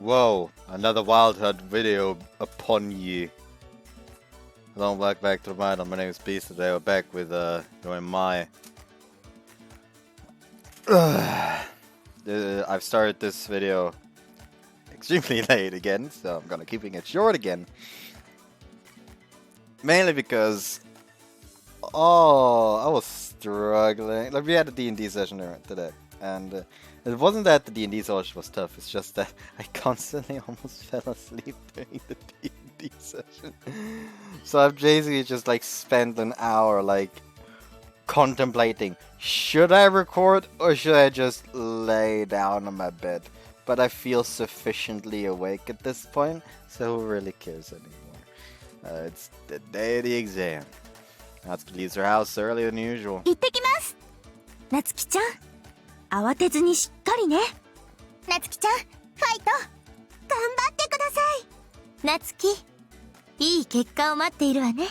Whoa, another Wild Hunt video upon ye. Hello, welcome back to the channel. My name is Beast. Today we're back with YoaMae. I've started this video extremely late again, so I'm gonna keeping it short again. Mainly because I was struggling. Like, we had a D&D session today, and it wasn't that the D&D session was tough. It's just that I constantly almost fell asleep during the D&D session. So I've basically just like spent an hour like contemplating, should I record or should I just lay down on my bed? But I feel sufficiently awake at this point, so who really cares anymore? It's the day of the exam. Natsuki leaves her house earlier than usual. 行ってきます。夏希ちゃん、慌てずにしっかりね。夏希ちゃん、ファイト頑張ってください。夏希、いい結果を待っているわね。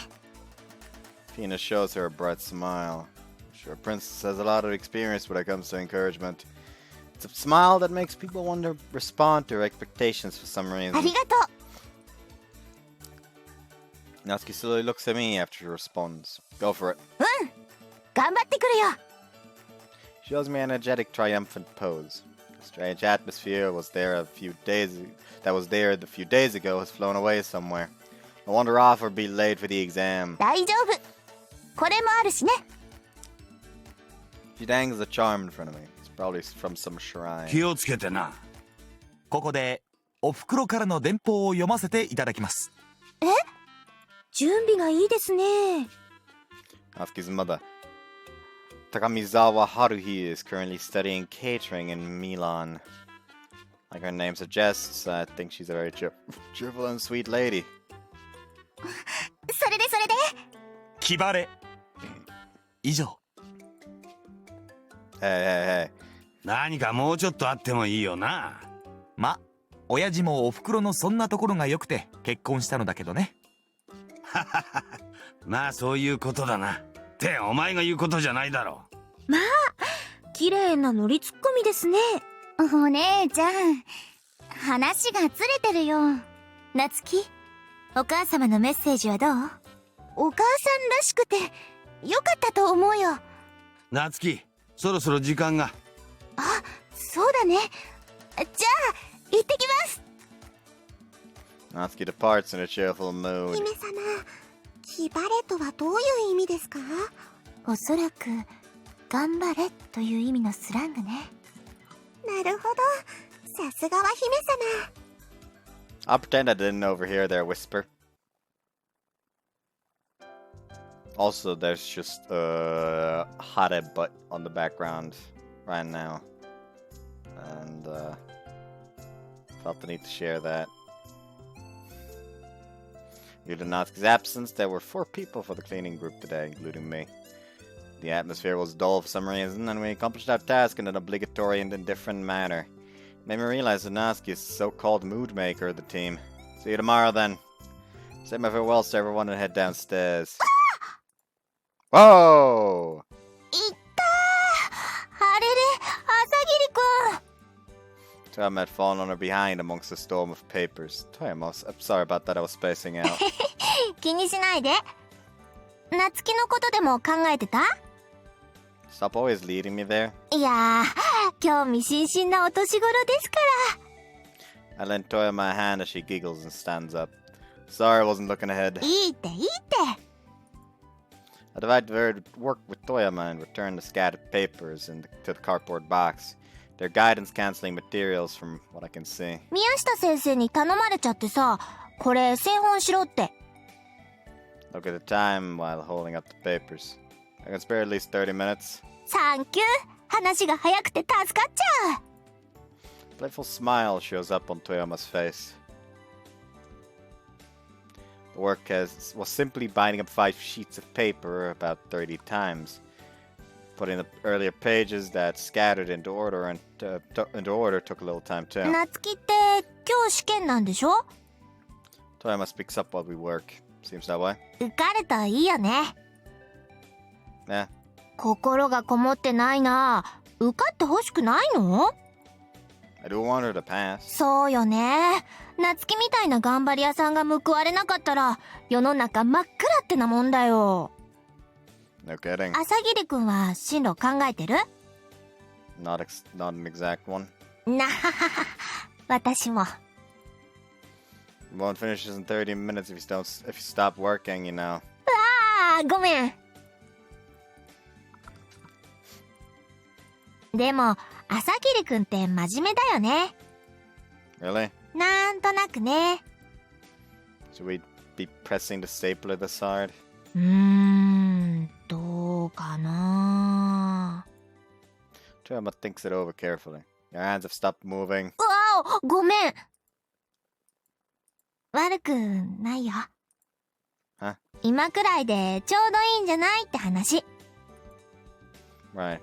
Tina shows her a bright smile. Sure, Princess has a lot of experience when it comes to encouragement. It's a smile that makes people want to respond to her expectations for some reason. ありがとう。Natsuki slowly looks at me after she responds. Go for it. うん、頑張ってくるよ。She shows me an energetic, triumphant pose. The strange atmosphere was there a few days ago has flown away somewhere. I wander off or be late for the exam. 大丈夫。これもあるしね。She dangles a charm in front of me. It's probably from some shrine. 気をつけてな。ここでお袋からの電報を読ませていただきます。え？準備がいいですね。Natsuki's mother, Takamizawa Haruhi, is currently studying catering in Milan. Like her name suggests, I think she's a very cheerful and sweet lady. それで気晴れ。以上。Hey. 何かもうちょっとあってもいいよな。ま、親父もお袋のそんなところが良くて結婚したのだけどね。まあそういうことだな。ってお前が言うことじゃないだろう。まあ、綺麗なノリツッコミですね。お姉ちゃん、話がずれてるよ。夏希、お母様のメッセージはどう？お母さんらしくてよかったと思うよ。夏希、そろそろ時間が。あ、そうだね。じゃあ行ってきます。Natsuki departs in a cheerful mood. 姫様、気晴れとはどういう意味ですか？おそらく頑張れという意味のスラングね。なるほど、さすがは姫様。I'll pretend I didn't overhear their whisper. Also, there's just a hot butt on the background right now. And felt the need to share that. Due to Natsuki's absence, there were 4 people for the cleaning group today, including me. The atmosphere was dull for some reason, and we accomplished our task in an obligatory and indifferent manner. It made me realize that Natsuki is the so-called mood maker of the team. See you tomorrow, then. Say my farewells to everyone and head downstairs. Whoa! いったー！あれれ、朝霧くん。Toyama had fallen on her behind amongst a storm of papers. Toyama, I'm sorry about that, I was spacing out. 気にしないで。夏希のことでも考えてた？ Stop always leading me there. いやー、興味津々なお年頃ですかI ら。lent Toyama a hand as she giggles and stands up. Sorry, I wasn't looking ahead. いいって。I divided work with Toyama and returned the scattered papers to the cardboard box. They're guidance-canceling materials from what I can see. 宮下先生に頼まれちゃってさ、これ製本しろって。Look at the time while holding up the papers. I can spare at least 30 minutes. サンキュー。話が早くて助かっちゃう。Playful smile shows up on Toyama's face. The work was simply binding up 5 sheets of paper about 30 times. Putting the earlier pages that scattered into order took a little time too. 夏希って今日試験なんでしょ？ Toyama speaks up while we work. Seems that way. 受かるといいよね。Yeah. 心がこもってないな。受かってほしくないの？ I do want her to pass. そうよね。夏希みたいな頑張り屋さんが報われなかったら世の中真っ暗ってなもんだよ。 No kidding. 朝霧くんは進路考えてる？ Not an exact one. なははは。私も。 You won't finish this in 30 minutes if you stop working, you know. ああ、ごめん。でも朝霧くんって真面目だよね。 Really? なんとなくね。 Should we be pressing the stapler this hard? どうかな。 Toyama thinks it over carefully. Your hands have stopped moving. うわお、ごめん。悪くないよ。は？今くらいでちょうどいいんじゃないって話。 Right.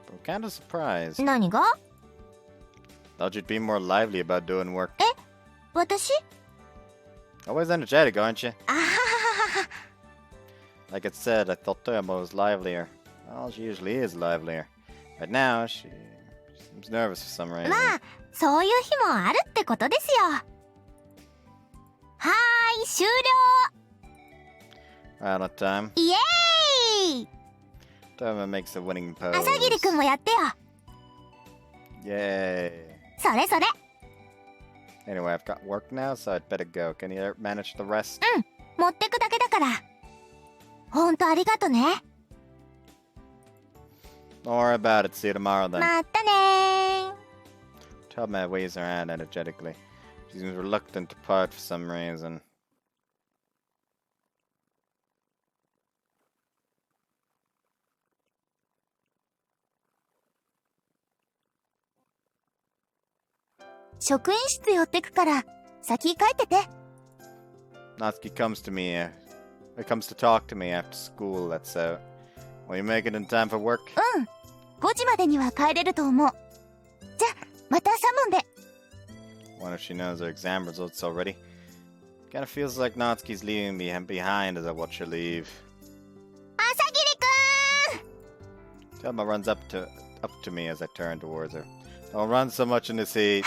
But I'm kind of surprised. 何が？ Thought you'd be more lively about doing work. 私？ Always energetic, aren't you? あはははは。 Like it said, I thought Toyama was livelier. Well, she usually is livelier. Right now, she seems nervous for some reason. まあ、そういう日もあるってことですよ。はーい、終 Right on time. 了。イエーイ。 Toyama makes a winning pose. 朝霧くんもやってよ。 Yay. それそれ。 Anyway, I've got work now, so I'd better go. Can you manage the rest? 持ってくだけだから。ほんとありがとね。 Don't worry about it. See you tomorrow then. またねー。 Toyama waves her hand energetically. She seems reluctant to part for some reason.「職員室寄ってくから先帰ってて。 Natsuki comes to talk to me after school, that's out. Will you make it in time for work? 5時までには帰れると思う。じゃ、またサモンで。 Wonder if she knows her exam results already. Kinda feels like Natsuki's leaving me behind as I watch her leave. 朝霧くん。 Toyama runs up to me as I turn towards her. Don't run so much in this heat.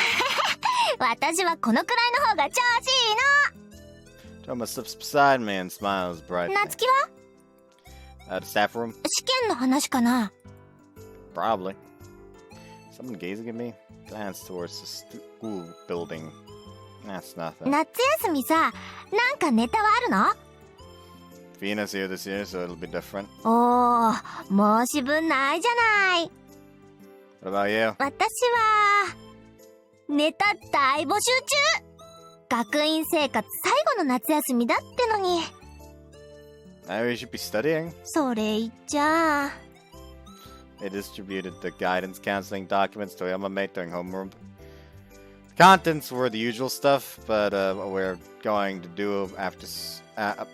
私はこのくらいの方が調子いい Toyama slips beside me and smiles の。 brightly. 夏希は？ The staff room? 試験の話かな。 Probably. Someone gazing at me? Glance towards the school building. That's nothing. 夏休みさ、なんかネタはあるの？ Fina's here this year, so it'll be different. おー、申し分ないじゃない。 What about you? 私はネタ大募集中。学院生活最後の夏休みだってのに。 Maybe you should be studying. それ言っちゃ。 They distributed the guidance counseling documents to YoaMae during homeroom. The contents were the usual stuff, but we're going to do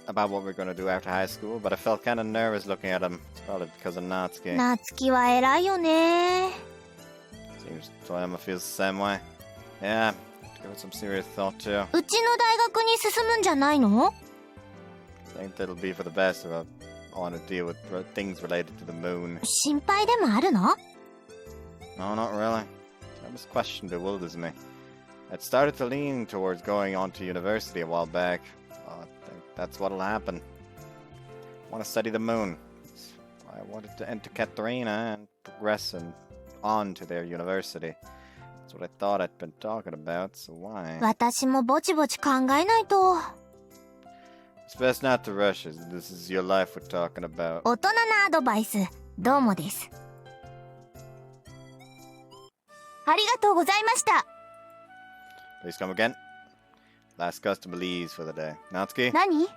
about what we're going to do after high school. But I felt kind of nervous looking at them. It's probably because of Natsuki. 夏希は偉いよね。 Seems Toyama feels the same way. Yeah, give it some serious thought too. うちの大学に進むんじゃないの？ I think that'll be for the best if I want to deal with things related to the moon. 心配でもあるの？ No, not really. Toyama's question bewilders me. I'd started to lean towards going on to university a while back. I think that's what'll happen. I want to study the moon. I wanted to enter Katarina and progress on to their university. That's what I thought I'd been talking about, so why? 私もぼちぼち考えないと。 It's best not to rush it. This is your life we're talking about. 大人なアドバイス、どうもです。ありがとうございました。 Please come again. Last customer leaves for the day. Natsuki, 何？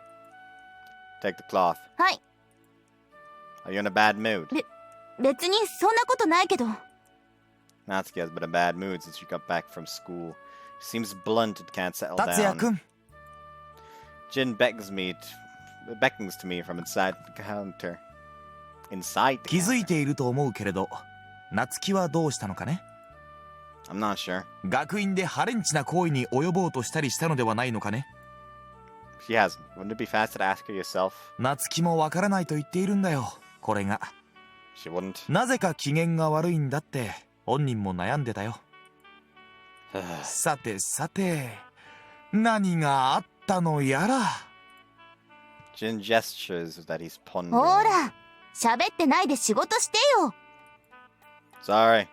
take the cloth. はい。 Are you in a bad mood? 別にそんなことないけど。 Natsuki has been in a bad mood since she got back from school. She seems blunt and can't settle 達也 down. くん Jin beckons to me from inside the counter. Inside the 気づ counter. いていると思うけれど夏希はどうしたのかね。 I'm not sure. 学院でハレンチな行為に及ぼうとしたりしたのではないのかね。 She hasn't. Wouldn't it be faster to ask her yourself? 夏希もわからないと言っているんだよ。これが She wouldn't. なぜか機嫌が悪いんだって本人も悩んでたよ。さてさて、何があったのやら。Jin gestures that he's ほ pondering. ら、喋ってないで仕事してよ。Sorry.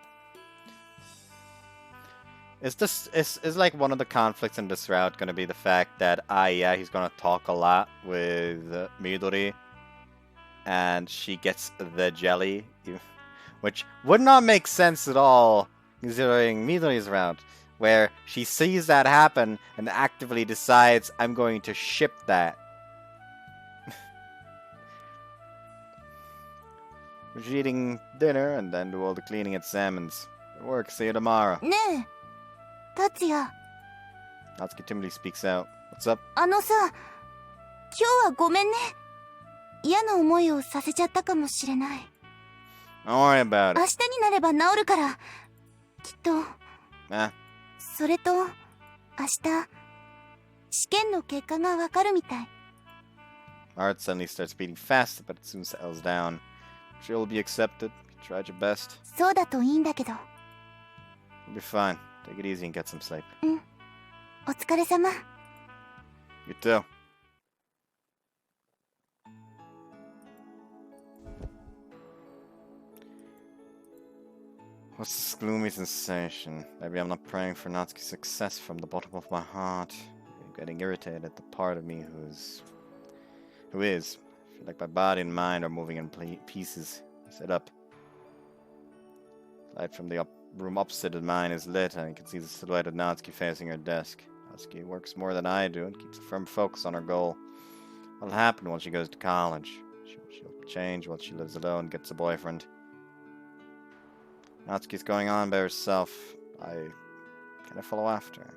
Is like one of the conflicts in this route going to be the fact that yeah, he's going to talk a lot with Midori, and she gets the jelly, which would not make sense at all considering Midori's route, where she sees that happen and actively decides, I'm going to ship that. She's eating dinner and then do all the cleaning at Salmon's. Good work, see you tomorrow. ねえ、達也。 Natsuki timidly speaks out. What's up? さ、今日はごめんね。嫌な思いをさせちゃったかもしれない。Don't worry about 明 it. 日になれば治るから。きっと。Eh, それと、明日、試験の結果がわかるみたい。 my heart suddenly starts beating fast, but it soon settles down. Sure you'll be accepted. You tried your best. そうだといいんだけど。 You'll be fine. Take it easy and get some sleep. お疲れ様。 You too. What's this gloomy sensation? Maybe I'm not praying for Natsuki's success from the bottom of my heart. I'm getting irritated at the part of me who is. I feel like my body and mind are moving in pieces. I sit up. Light from the room opposite of mine is lit, and I can see the silhouette of Natsuki facing her desk. Natsuki works more than I do and keeps a firm focus on her goal. What'll happen when she goes to college? She'll change once she lives alone, gets a boyfriend. Natsuki's going on by herself. Can I follow after her?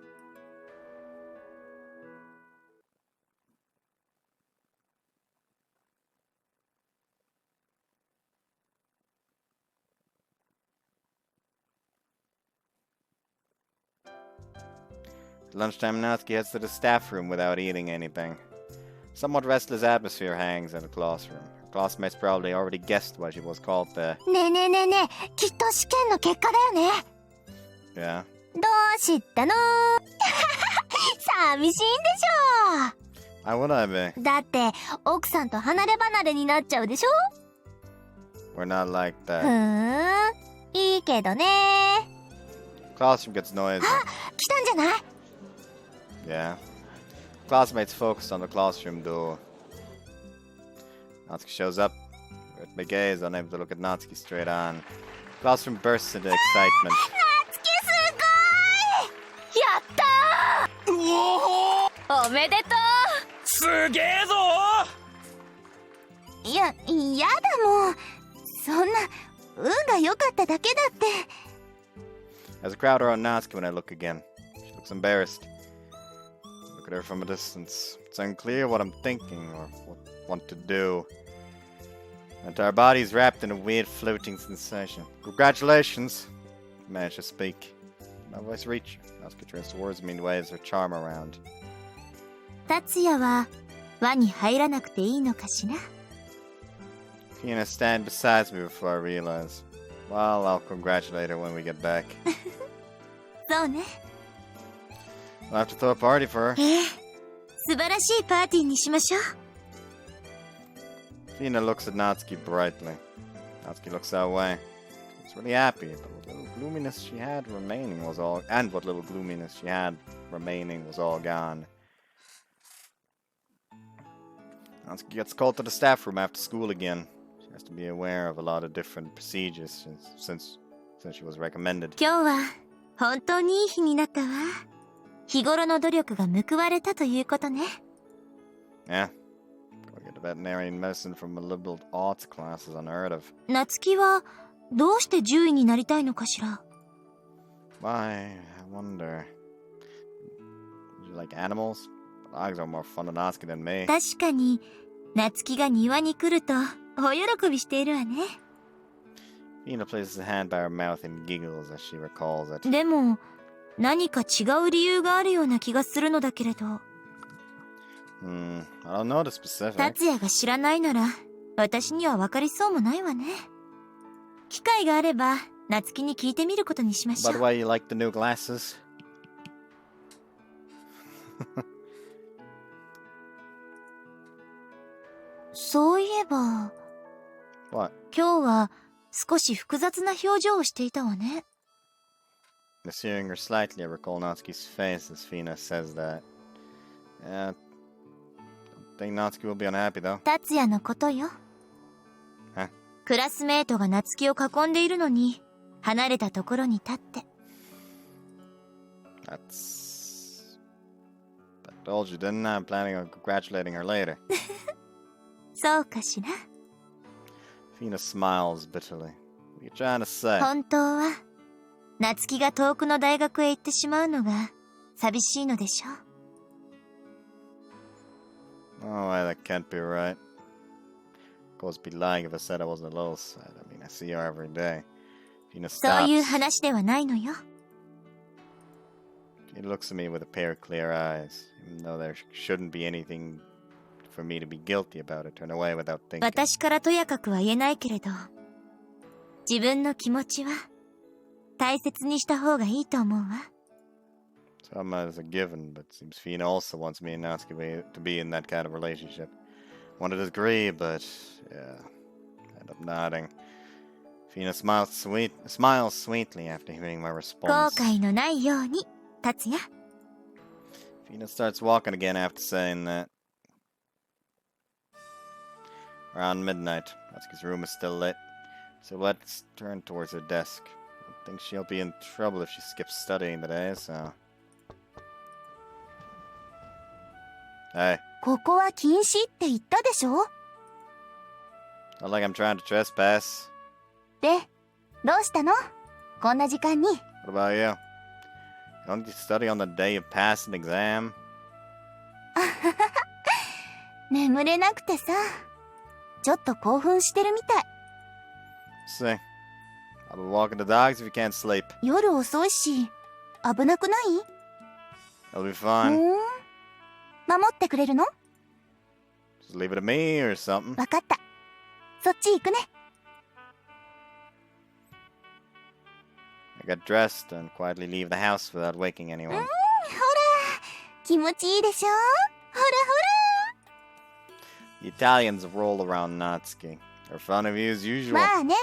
At lunchtime, Natsuki heads to the staff room without eating anything. Somewhat restless atmosphere hangs in the classroom. Her classmates probably already guessed why she was called there. ねえねえねえねえ、きっと試験の結果だよね。 Yeah. どうしたの？寂しいんでしょ。 Why would I be? だって奥さんと離れ離れになっちゃうでしょ。 We're not like ふ that. ーん、いいけどね。 Classroom gets noisy. 来たんじゃない？ Yeah. Classmates focused on the classroom door. Natsuki shows up. With my gaze, unable to look at Natsuki straight on. Classroom bursts into excitement. 夏希すごーい！やったー！おめでとすげえぞう！やだもん。そんな、運が良かっただけだって。 There's a crowd around Natsuki when I look again. She looks embarrassed. Look at her from a distance. It's unclear what I'm thinking or what to do. My entire body is wrapped in a weird floating sensation. Congratulations! I managed to speak. My voice reached her. Natsuki turns towards me and waves her charm around. 達也は輪に入らなくていいのかしら。 Kina stand beside me before I realize. Well, I'll congratulate her when we get back. そうね。 I'll have to throw a party for her. 素晴らしいパーティーにしましょう。 Kina looks at Natsuki brightly. Natsuki looks that way. She's really happy, but what little gloominess she had remaining was all gone. Natsuki gets called to the staff room after school again. She has to be aware of a lot of different procedures since she was recommended. 今日は本当にいい日になったわ。日頃の努力が報われたということね。 Yeah. Go get a veterinary medicine from a liberal arts class is unheard of. 夏希はどうして獣医になりたいのかしら。 Why? I wonder. Do you like animals? Dogs are more fun to Natsuki than me. 確かに夏希が庭に来ると大喜びしているわね。 Ina places a hand by her mouth and giggles as she recalls it. でも何か違う理由があるような気がするのだけれど。 I don't know the specifics. 達也が知らないなら私には分かりそうもないわね。機会があれば夏希に聞いてみることにしましょ By the う。 way, you like the new glasses? そういえば、 What? 今日は少し複雑な表情をしていたわね。 Pursuing her slightly, I recall Natsuki's face as Fina says that. Yeah, don't think Natsuki will be unhappy though. 達也のことよ。え？クラスメートが夏希を囲んでいるのに、離れたところに立って。That's... I told you, didn't I? I'm planning on congratulating her later. そうかしら。 Fina smiles bitterly. What are you trying to say? 本当は、夏希が遠くの大学へ行ってしまうのが寂しいのでしょ。 Oh, why, that can't be right. Of course, it'd be lying if I said I wasn't a little sad. I mean, I see her every day. Fina そういう stops. 話ではないのよ。 She looks at me with a pair of clear eyes. Even though there shouldn't be anything for me to be guilty about it, turn away without thinking. 私からとやかくは言えないけれど、自分の気持ちは大切にした方がいいと思うわ。 Some as a given, but seems Fina also wants me and Natsuki to be in that kind of relationship. Wanted to agree, but yeah, end up nodding. Fina smiles sweetly after hearing my 後 response. 悔のないように、達也。 Fina starts walking again after saying that. Around midnight, Natsuki's room is still lit. Silhouette's turned towards her desk. I don't think she'll be in trouble if she skips studying today, so... Hey, ここは禁止って言ったでしょ。 not like I'm trying to trespass. で、どうしたの？こんな時間に。 What about you? Don't you study on the day you pass an exam? 眠れなくてさ、ちょっと興奮してるみたい。 See, I'll be walking the dogs if you can't sleep. 夜遅いし、危なくない？ It'll be fine. 守ってくれるの？ Just leave it to me or something. わかった。そっち行くね。 I get dressed and quietly leave the house without waking anyone. ほら、気持ちいいでしょ？ほらほ The Italians roll around Natsuki. They're fond of you as ら。 usual. まあね。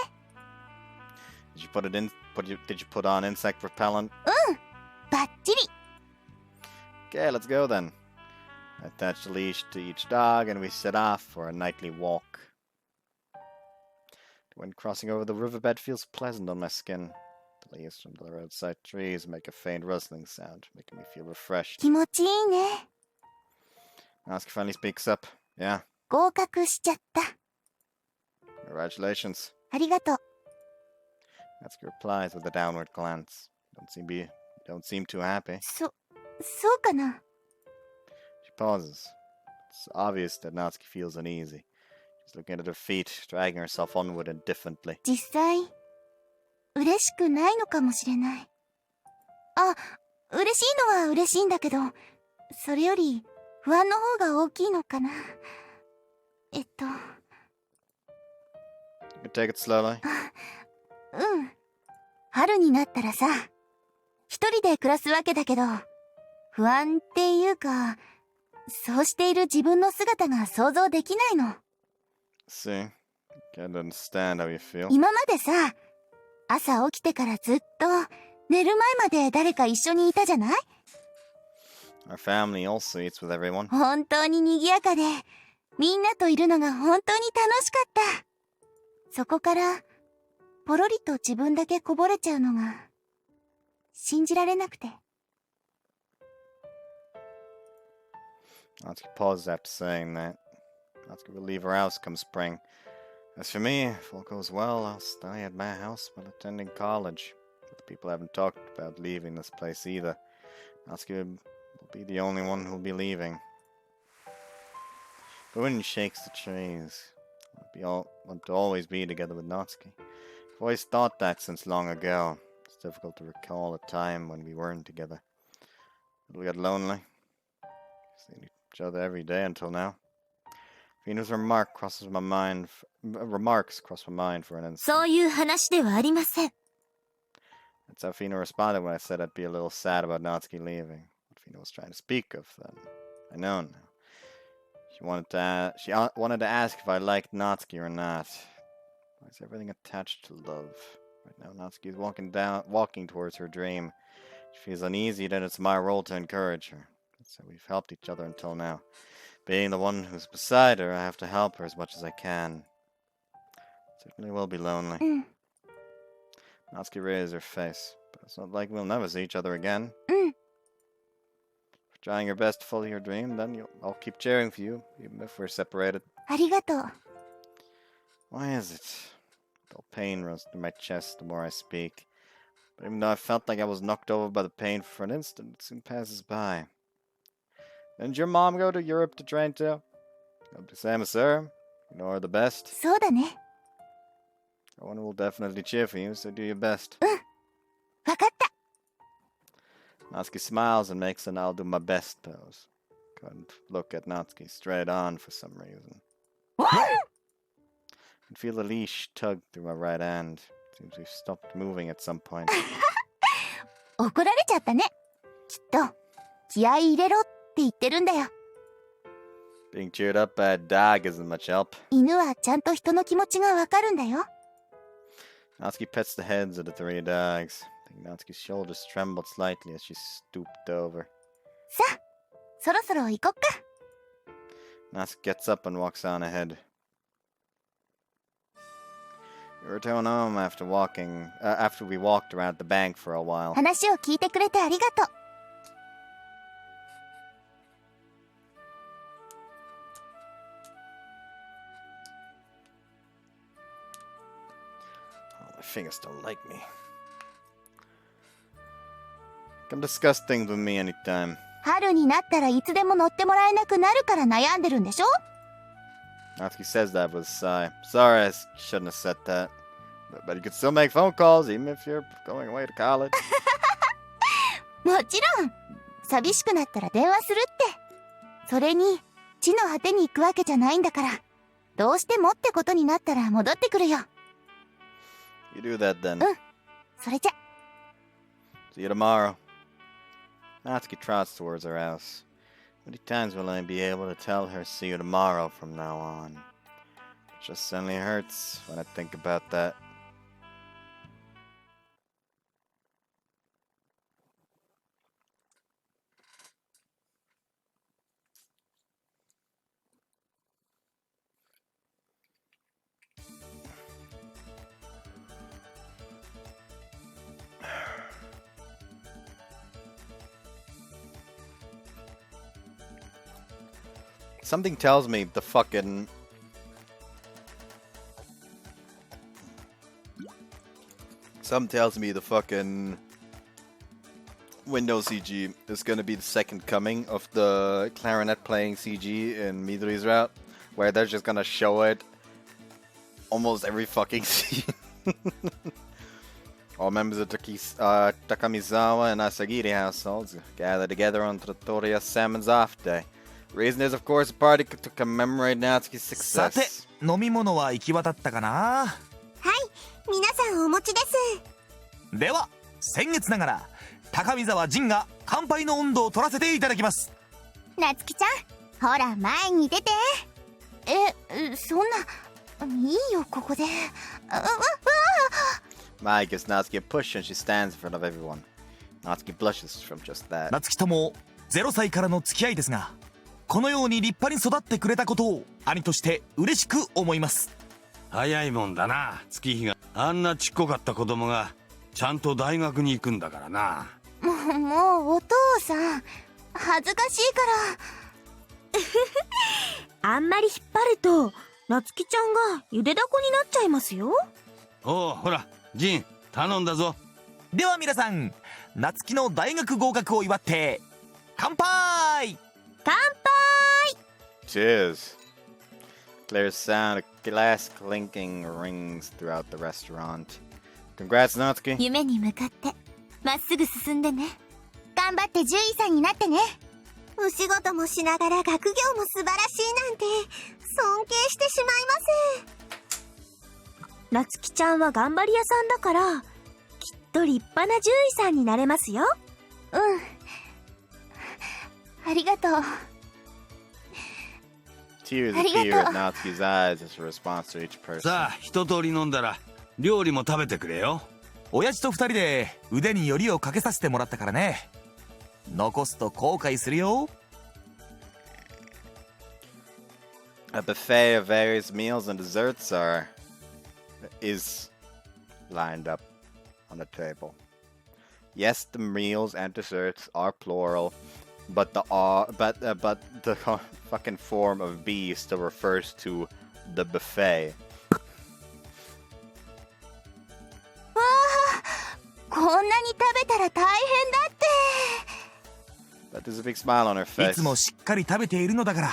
Did you put on insect repellent? バッチリ。 Okay, let's go then. I attach the leash to each dog and we set off for a nightly walk. The wind crossing over the riverbed feels pleasant on my skin. The leaves from the roadside trees make a faint rustling sound, making me feel refreshed. 気持ちいいね。 Natsuki finally speaks up. Yeah, 合格しちゃった。 congratulations. ありがとう。 Natsuki replies with a downward glance. Don't seem too happy. そうかな。 She pauses. It's obvious that Natsuki feels uneasy. She's looking at her feet, dragging herself onward indifferently. 実際、嬉しくないのかもしれない。あ、嬉しいのは嬉しいんだけど、それより不安の方が大きいのかな。You can take it slowly. うん。春になったらさ、一人で暮らすわけだけど、不安っていうか、そうしている自分の姿が想像できないの。 See, can't understand how you feel. 今までさ、朝起きてからずっと寝る前まで誰か一緒にいたじゃない？ Our family also eats with everyone. 本当に賑やかで、みんなといるのが本当に楽しかった。そこから、ポロリと自分だけこぼれちゃうのが、信じられなくて。 Natsuki pauses after saying that. Natsuki will leave her house come spring. As for me, if all goes well, I'll stay at my house while attending college. But the people haven't talked about leaving this place either. Natsuki will be the only one who'll be leaving. The wind shakes the trees. Want to always be together with Natsuki. I've always thought that since long ago. It's difficult to recall a time when we weren't together. Did we get lonely? Seen each other every day until now. Fina's remarks cross my mind for an instant. そういう話ではありません。 That's how Fina responded when I said I'd be a little sad about Natsuki leaving. What Fina was trying to speak of then. I know now. She wanted to ask if I liked Natsuki or not. Why is everything attached to love? Right now, Natsuki is walking towards her dream. She feels uneasy that it's my role to encourage her. So we've helped each other until now. Being the one who's beside her, I have to help her as much as I can. Certainly will be lonely. Natsuki raised her face, but it's not like we'll never see each other again. If you're trying your best to follow your dream, then I'll keep cheering for you, even if we're separated. Why is it? Dull pain runs through my chest the more I speak. But even though I felt like I was knocked over by the pain for an instant, it soon passes by. Didn't your mom go to Europe to train too? Hope the same as her. You know her the best. One will definitely cheer for you, so do your best. Natsuki smiles and makes an I'll do my best pose. Couldn't look at Natsuki straight on for some reason. I can feel the leash tug through my right hand. Seems we've stopped moving at some point. Being cheered up by a dog isn't much help. Natsuki pets the heads of the three dogs. I think Natsuki's shoulders trembled slightly as she stooped over. Natsuki gets up and walks on ahead. We returned home after we walked around the bank for a while. My fingers don't like me. Come discuss things with me anytime. Natsuki says that with a sigh. Sorry, I shouldn't have said that. But you can still make phone calls, even if you're going away to college. You do that then. See you tomorrow. Natsuki trots towards her house. How many times will I be able to tell her see you tomorrow from now on? It just suddenly hurts when I think about that. Something tells me the fucking... Windows CG is gonna be the second coming of the clarinet playing CG in Midori's-Route, where they're just gonna show it almost every fucking scene. All members of Takamizawa and Asagiri households gather together on Trattoria Salmon's off day. The reason is, of course, a party to commemorate Natsuki's success. さて、飲み物は行き渡ったかな？はい、皆さんお持ちです。では、先月ながら高見沢仁が乾杯の温度を取らせていただきます。夏希ちゃん、ほら前に出て。そんな、いいよここで。Mai gives Natsuki a push and she stands in front of everyone. Natsuki blushes from just that. 夏希とも0歳からの付き合いですが、このように立派に育ってくれたことを兄として嬉しく思います。早いもんだな、月日が。あんなちっこかった子供がちゃんと大学に行くんだからな。もうお父さん、恥ずかしいから。あんまり引っ張ると夏希ちゃんがゆでだこになっちゃいますよ。おう、ほらジン、頼んだぞ。では皆さん、夏希の大学合格を祝って乾杯。乾杯。 Cheers. Clear sound of glass clinking rings throughout the restaurant. Congrats, Natsuki. 夢に向かってまっすぐ進んでね。頑張って獣医さんになってね。お仕事もしながら学業も素晴らしいなんて尊敬してしまいます。夏希ちゃんは頑張り屋さんだからきっと立派な獣医さんになれますよ。うん。ありがとう。 Tears appear at Natsuki's eyes as a response to each person. さあ一通り飲んだら料理も食べてくれよ。親父と二人で腕によりをかけさせてもらったからね。残すと後悔するよ。A buffet of various meals and desserts is lined up on the table. Yes, the meals and desserts are plural, but the fucking form of B still refers to the buffet. わあ、こんなに食べたら大変だって。 But there's a big smile on her い face. つもしっかり食べているのだから、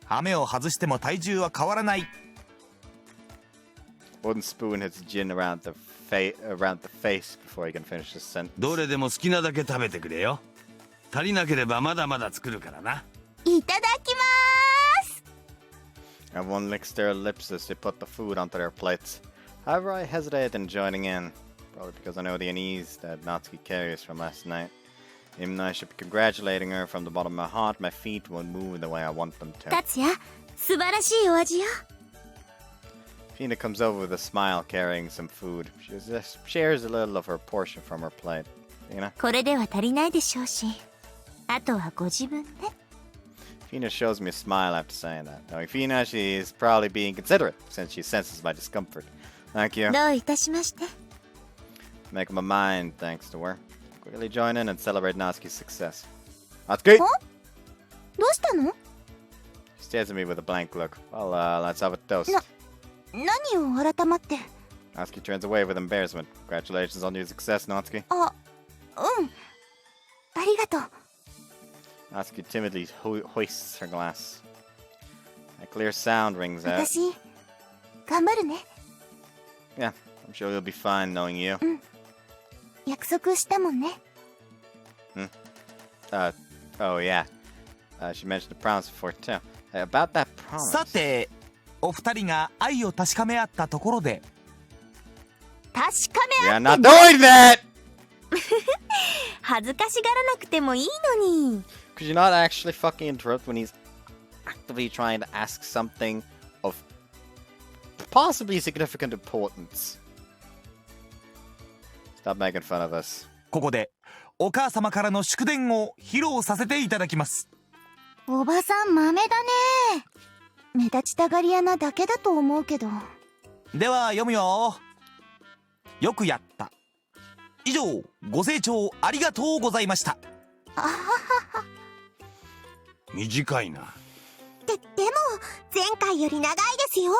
ハメを外しても体重は変わらない。 Wooden spoon hits Jin around the face before he can finish his sentence. どれでも好きなだけ食べてくれよ。足りなければまだまだ作るからな。いただきまーす。 Everyone licks their lips as they put the food onto their plates. However, I hesitate in joining in, probably because I know the unease that Natsuki carries from last night. Even though I should be congratulating her from the bottom of my heart, my feet won't move the way I want them to. 達也、素晴らしいお味よ。 Fina comes over with a smile, carrying some food. She just shares a little of her portion from her plate. Fina? これでは足りないでしょうし、あとはご自分で。 Fina shows me a smile after saying that. Knowing Fina, she is probably being considerate since she senses my discomfort. Thank you. どういたしまして。 Make up my mind, thanks to her. Quickly join in and celebrate Natsuki's success. Natsuki! どうしたの？ She stares at me with a blank look. Well, let's have a toast. 何を改まって。 Natsuki turns away with embarrassment. Congratulations on your success, Natsuki. あ、うん。ありがとう。 Natsuki timidly hoists her glass. A clear sound rings out. 私、頑張るね。 Yeah, I'm sure you'll be fine knowing you. 約束したもんね。 Oh yeah. She mentioned the promise before too. About that promise. さて、お二人が愛を確かめ合ったところで、確かめ We 合 are っ not て doing that! 恥ずかしがらなくてもいいのに。 Could you not actually fucking interrupt when he's actively trying to ask something of possibly significant importance? Stop making fun of us. ここでお母様からの祝電を披露させていただきます。おばさん豆だね。目立ちたがり屋なだけだと思うけど。では読むよ。よくやった。以上、ご清聴ありがとうございました。あははは。短いな。でも前回より長いですよ。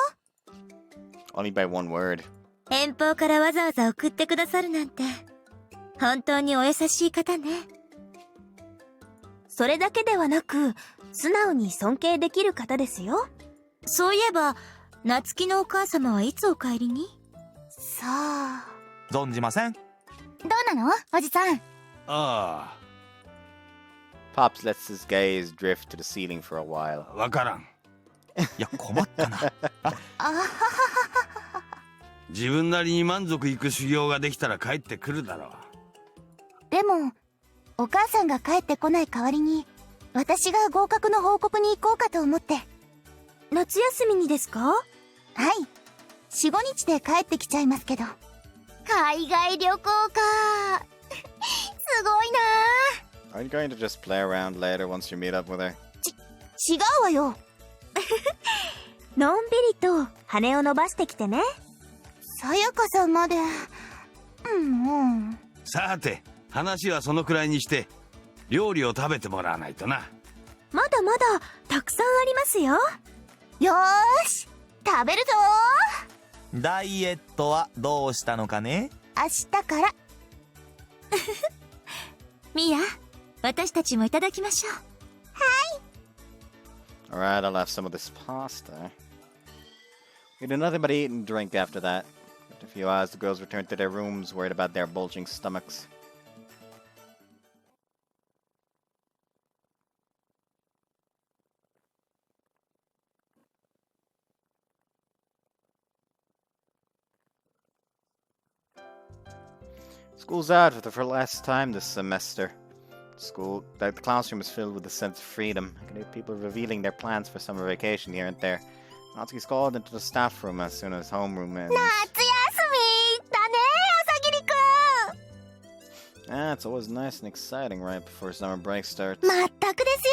Only by one word. 遠方からわざわざ送ってくださるなんて本当にお優しい方ね。それだけではなく素直に尊敬できる方ですよ。そういえば夏希のお母様はいつお帰りに？さあ。存じません。どうなのおじさん。あ Pops lets his gaze drift to the ceiling for a while. あ、わからん。いや、困ったな。あははは。自分なりに満足いく修行ができたら帰ってくるだろう。でもお母さんが帰ってこない代わりに私が合格の報告に行こうかと思って。夏休みにですか？はい、4、5日で帰ってきちゃいますけど。海外旅行か。すごいな。 Are you going to just play around later once you meet up with her? 違うわよ。のんびりと羽を伸ばしてきてね。さやかさんまで。さて、話はそのくらいにして料理を食べてもらわないとな。まだまだたくさんありますよ。よーし、食べるぞー。ダイエットはどうしたのかね？明日から。ミヤ、私たちもいただきましょう。 Alright, I'll have some of this pasta. We did nothing but eat and drink after that. After a few hours, the girls returned to their rooms, worried about their bulging stomachs. School's out for the last time this semester. School, the classroom is filled with a sense of freedom. I can hear people revealing their plans for summer vacation here and there. Natsuki's called into the staff room as soon as homeroom ends. 夏休みだね、朝霧くん。 It's always nice and exciting right before summer break starts. まったくです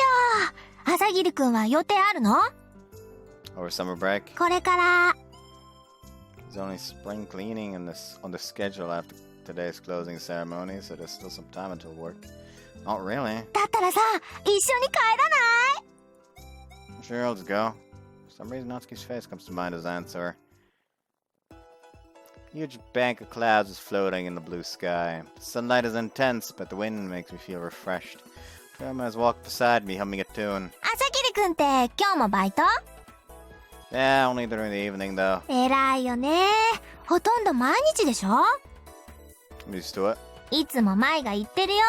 よ。朝霧くんは予定あるの？ Over summer break, これから。 there's only spring cleaning on the schedule after today's closing ceremony, so there's still some time until work. Not really. だったらさ、一緒に帰らない？ Sure, I'll just go. For some reason, Natsuki's face comes to mind as answer. Huge bank of clouds is floating in the blue sky. The sunlight is intense, but the wind makes me feel refreshed. Grandma has walked beside me, humming a tune. 朝霧くんって今日もバイト？ Yeah, only during the evening, though. 偉いよね。ほとんど毎日でしょ？ I'm used to it. いつも舞が言ってるよ。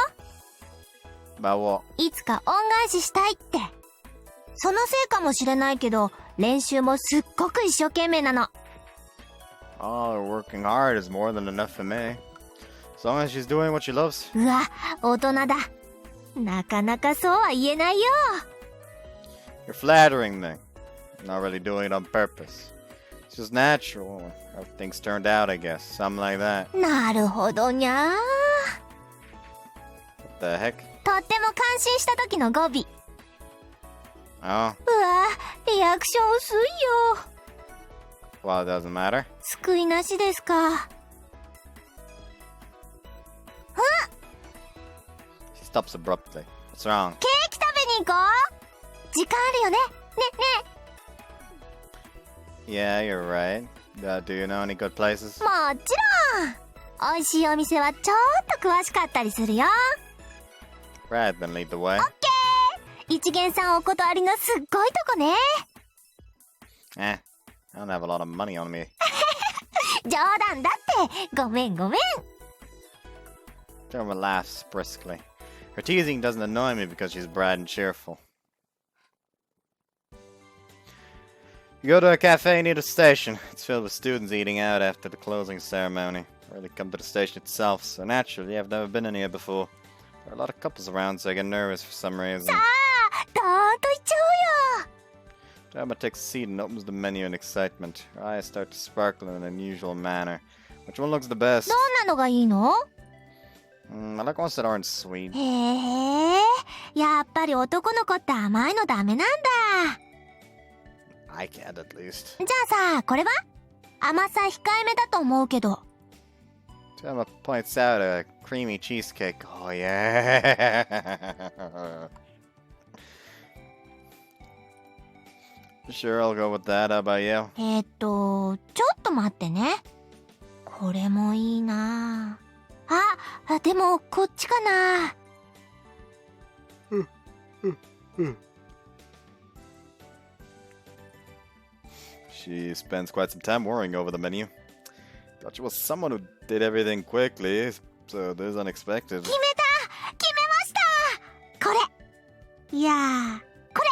About what? いつか恩返ししたいって。そのせいかもしれないけど、練習もすっごく一生懸命なの。 Oh, working hard is more than enough for me. As long as she's doing what she loves. うわ、大人だ。なかなかそうは言えないよ。 You're flattering me. I'm not really doing it on purpose. It's just natural. How things turned out, I guess. Something like that. なるほどにゃー。 What the heck? とっても感心した時の語尾。 Oh, うわ、リアクション薄いよ。 well, it doesn't matter. 救いなしですか。 She stops abruptly. What's wrong? ケーキ食べに行こう。時間あるよね。ね Yeah, you're right. Do you know any good places? もちろん。美味しいお店はちょっと詳しかったりするよ。 Right, then lead the way. 一元さんお断りのすっごいとこね。 I don't have a lot of money on me. 冗談だって。ごめんごめん。 Jerma laughs briskly. Her teasing doesn't annoy me because she's bright and cheerful. You go to a cafe near the station. It's filled with students eating out after the closing ceremony. I rarely come to the station itself, so naturally I've never been in here before. There are a lot of couples around, so I get nervous for some reason. さあ、どーんと行っちゃおうよ。 Jerma takes a seat and opens the menu in excitement. Her eyes start to sparkle in an unusual manner. Which one looks the best? どんなのがいいの？ I like one that orange sweet. へえ、やっぱり男の子って甘いのダメなんだ。 I can't at least. じゃあさ、これは？甘さ控えめだと思うけど。 Gemma points out a creamy cheesecake. Oh, yeah. Sure, I'll go with that. How about you? ちょっと待ってね。これもいいなあ。でもこっちかな。She spends quite some time worrying over the menu. Thought she was someone who did everything quickly, so this is unexpected. 決めました。これ。いやー、これ。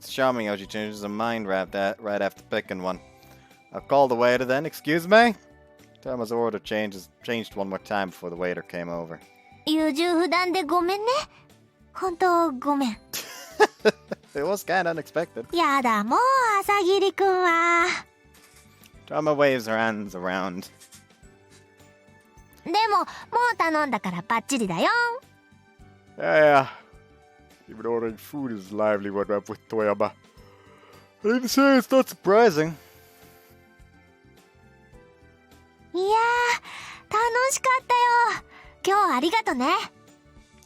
It's charming how she changes her mind right after picking one. I'll call the waiter then. Excuse me? Tama's order changed one more time before the waiter came over. 優柔不断でごめんね。本当ごめん。It was kind of unexpected. やだもう朝霧くんは。 Tama waves her hands around. でももう頼んだからバッチリだよ。 Yeah. Even ordering food is lively what up with Toyama. I didn't say it's not surprising. いやー、楽しかったよ。今日ありがとね。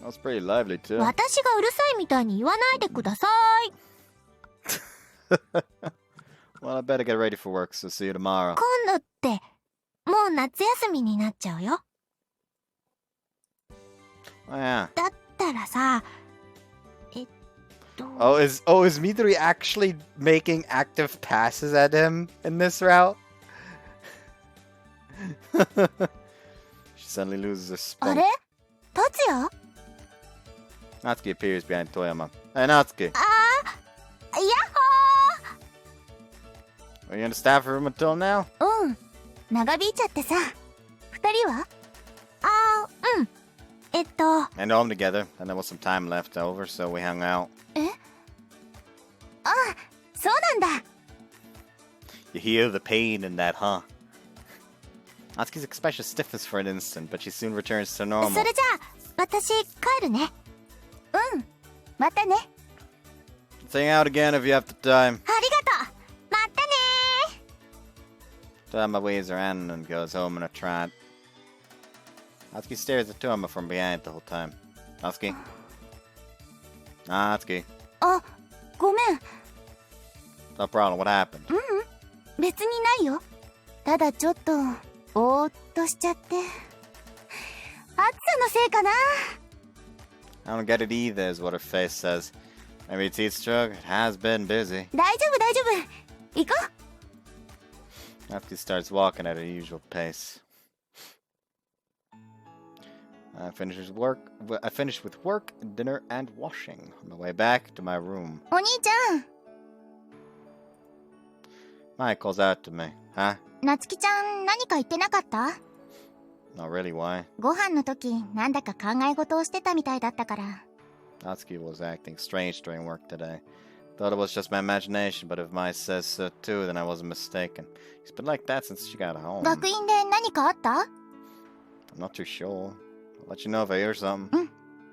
That was pretty lively too. 私がうるさいみたいに言わないでください。 Well, I better get ready for work, so see you tomorrow. 今度ってもう夏休みになっちゃうよ。 Oh, yeah. だったらさ、Oh, is Midori actually making active passes at him in this route? She suddenly loses her あ spunk. れ？達也？ Natsuki appears behind Toyama. Hey, Natsuki. あー、やっ Are you in the staff room until now? ほー。うん、長引いちゃってさ。二人は？うん。And home together, and there was some time left over, so we hung out. あ、そうなんだ。 You hear the pain in that, huh? Natsuki's expression stiffens for an instant, but she soon returns to normal. それじゃあ、私帰るね。うん、またね。Let's hang out again if you have the time. ありがとう。またね。 Toyama waves her hand and goes home in a trot. Natsuki stares at Toyama from behind the whole time. Natsuki? Natsuki. あ、ごめん。 No problem, what happened? 別にないよ。ただちょっとぼーっとしちゃって。暑さのせいかな。 I don't get it either, is what her face says. Maybe it's heat stroke. It has been busy. 大丈夫大丈夫。行こう。 Natsuki starts walking at her usual pace. I finished with work, dinner, and washing. On my way back to my room. お兄ちゃん。 Mai calls out to me. Huh? なつきちゃん何か言ってなかった？ Not really, why? ご飯の時なんだか考え事をしてたみたいだったから。 Natsuki was acting strange during work today. Thought it was just my imagination, but if Mai says so too, then I wasn't mistaken. She's been like that since she got home. 学院で何かあった？ I'm not too sure. I'll let you know if I hear something.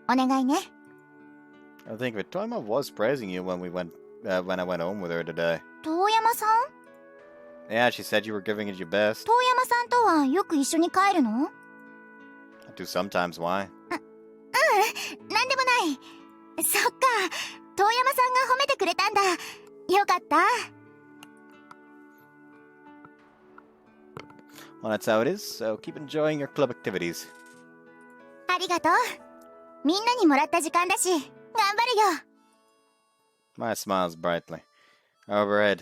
お願いね。 I think Toyama was praising you when I went home with her today. 遠山さん？ Yeah, she said you were giving it your best. 遠山さんとはよく一緒に帰るの？ I do sometimes, why? なんでもない。そっか、遠山さんが褒めてくれたんだ。よかった。 Well, that's how it is, so keep enjoying your club activities. ありがとう。みんなにもらった時間だし、頑張るよ。 Mai smiles brightly. Overhead.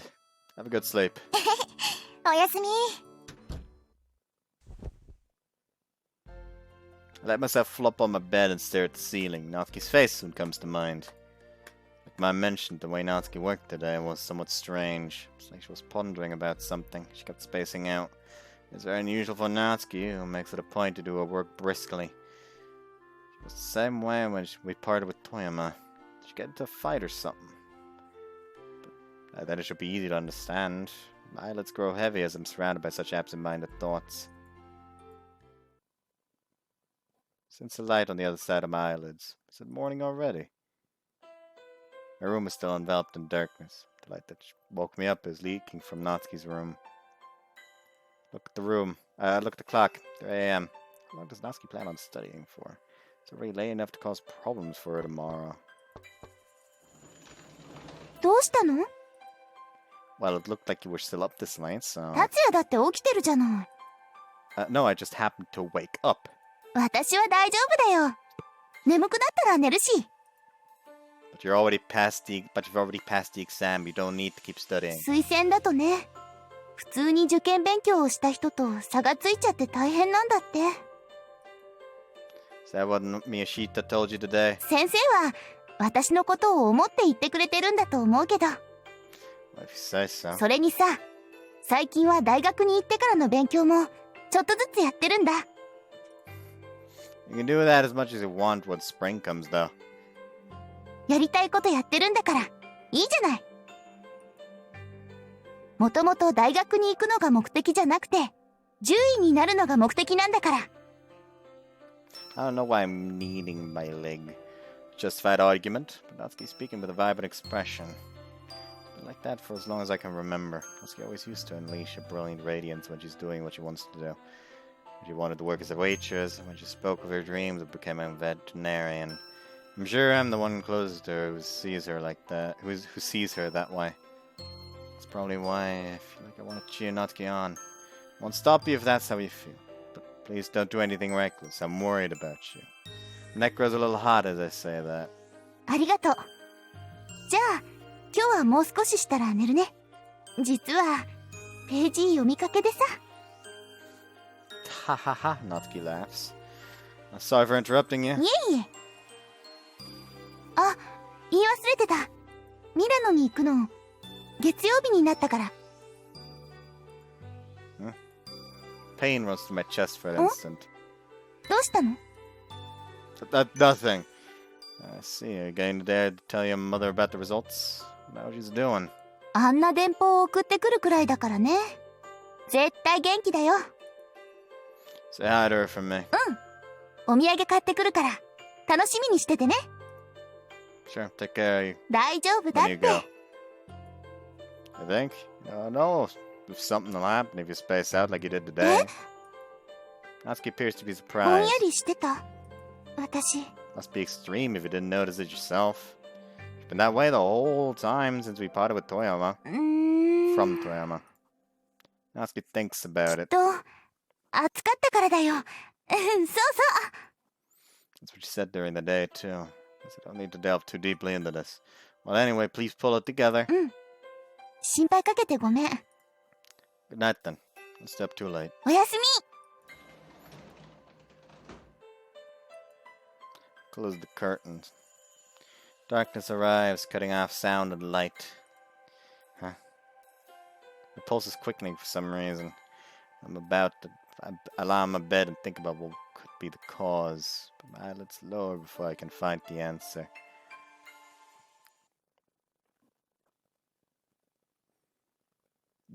Have a good sleep. おやすみ。 I let myself flop on my bed and stare at the ceiling. Natsuki's face soon comes to mind. Like Mai mentioned, the way Natsuki worked today was somewhat strange. It's like she was pondering about something. She kept spacing out. It's very unusual for Natsuki, who makes it a point to do her work briskly. She was the same way when we parted with Toyama. Did she get into a fight or something? But then it should be easy to understand. My eyelids grow heavy as I'm surrounded by such absent-minded thoughts. Since the light on the other side of my eyelids. Is it morning already? My room is still enveloped in darkness. The light that woke me up is leaking from Natsuki's room. Look at the room. Look at the clock. 3 a.m. How long does Natsuki plan on studying for? It's already late enough to cause problems for her tomorrow. どうしたの？ Well, it looked like you were still up this late, so... 達也だって起きてるじゃない。No, I just happened to wake up. 私は大丈夫だよ。眠くなったら寝るし。But you've already passed the exam. You don't need to keep studying. 推薦だとね。普通に受験勉強をした人と差がついちゃって大変なんだって。Is that what Miyashita told you today? 先生は私のことを思って言ってくれてるんだと思うけど。Well, if you say so. それにさ、最近は大学に行ってからの勉強もちょっとずつやってるんだ。You can do that as much as you want when spring comes, though. やりたいことやってるんだからいいじゃない。もともと大学に行くのが目的じゃなくて獣医になるのが目的なんだから。 I don't know why I'm kneading my leg. Justified argument, but Natsuki speaking with a vibrant expression. It's been like that for as long as I can remember. Natsuki always used to unleash a brilliant radiance when she's doing what she wants to do. When she wanted to work as a waitress, when she spoke of her dreams of becoming a veterinarian. I'm sure I'm the one closest to her who sees her like that, who sees her that way. That's probably why I feel like I want to cheer Natsuki on. I won't stop you if that's how you feel. But please don't do anything reckless. I'm worried about you. My neck grows a little hot as I say that. ありがとう。じゃあ今日はもう少ししたら寝るね。実はページ読みかけでさ。Ha ha ha, Natsuki laughs. Sorry for interrupting you. いえいえ。あ、言い忘れてた。ミラノに行くの月曜日になったから。Pain runs through my chest for an instant. どうしたの？ Nothing. I see. You're going to dare to tell your mother about the results? Know what she's doing. あんな電報を送ってくるくらいだからね。絶対元気だよ。Say hi to her from me. お土産買ってくるから、楽しみにしててね。Sure, take care of you. 大丈夫だっ When you て。 go. You think? No. If something will happen if you space out like you did today. Natsuki appears to be ぼんや surprised. りしてた。私。 Must be extreme if you didn't notice it yourself. You've been that way the whole time since we parted with Toyama. From Toyama. Natsuki thinks about it. と、暑かったからだよ。そうそう。 That's what she said during the day, too. I said, I don't need to delve too deeply into this. Well, anyway, please pull it together. 心配かけてごめん。 Good night, then. Don't stay up too late. おやすみ。 Close the curtains. Darkness arrives, cutting off sound and light. Huh. The pulse is quickening for some reason. I'm about to I lie on my bed and think about what could be the cause. But my eyelids lower before I can find the answer.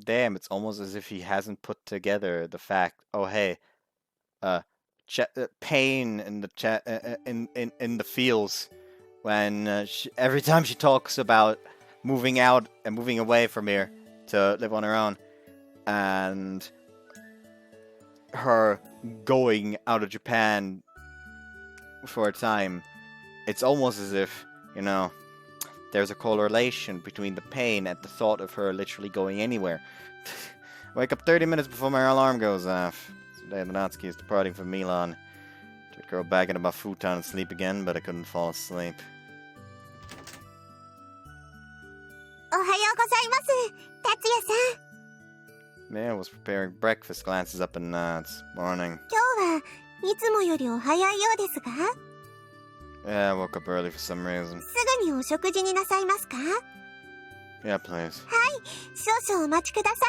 Damn, it's almost as if he hasn't put together the fact. Oh, hey, pain in the in the fields when every time she talks about moving out and moving away from here to live on her own, and her going out of Japan for a time, it's almost as if, you know, there's a correlation between the pain and the thought of her literally going anywhere. Wake up 30 minutes before my alarm goes off. Today Natsuki is departing from Milan. I'd go back into my futon and sleep again, but I couldn't fall asleep. おはようございます、達也さん。 Mia was preparing breakfast, glances up and nods. Morning. 今日はいつもよりお早いようですが、 Yeah, I woke up early for some reason. すぐにお食事になさいますか？ Yeah, please. 少々お待ちください。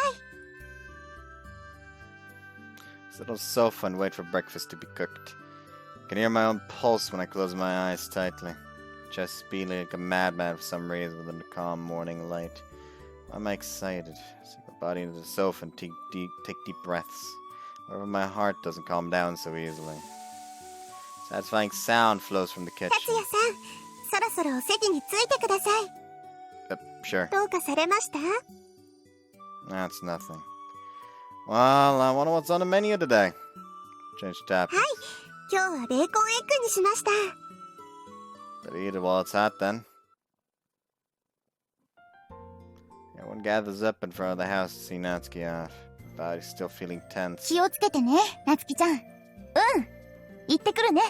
Sit on the sofa and wait for breakfast to be cooked. I can hear my own pulse when I close my eyes tightly. Chest is beating like a madman for some reason within the calm morning light. Why am I excited? Sink my body into the sofa and take deep breaths. However, my heart doesn't calm down so easily. Satisfying sound flows from the kitchen. 達也さん、そろそろお席についてください。 Sure. どうかされました？ That's nothing. Well, I wonder what's on the menu today. Change topics. 今日はベーコンエッグにしました。 Better eat it while it's hot then. Everyone gathers up in front of the house to see Natsuki off. Body's still feeling tense. 気をつけてね、なつきちゃん。行ってくるね。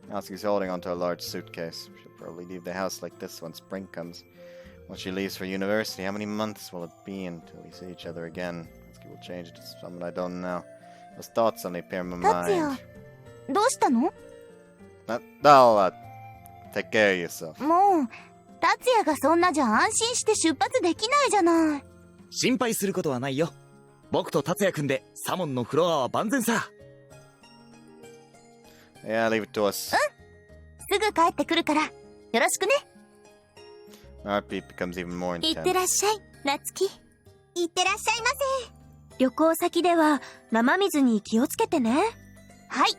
Natsuki's holding onto a large suitcase. She'll probably leave the house like this when spring comes. Once she leaves for university, how many months will it be until we see each other again? Natsuki will change it to someone I don't know. Those thoughts suddenly appear in my 達也 mind. どうしたの？ No, take care of yourself. もう達也がそんなじゃ安心して出発できないじゃない。心配することはないよ。僕と達也くんでサモンのフロアは万全さ。 Yeah, leave it to us. すぐ帰ってくるからよろしくね。 My heartbeat becomes even more いって intense. らっしゃい、なつき。いってらっしゃいませ。旅行先では生水に気をつけてね。はい。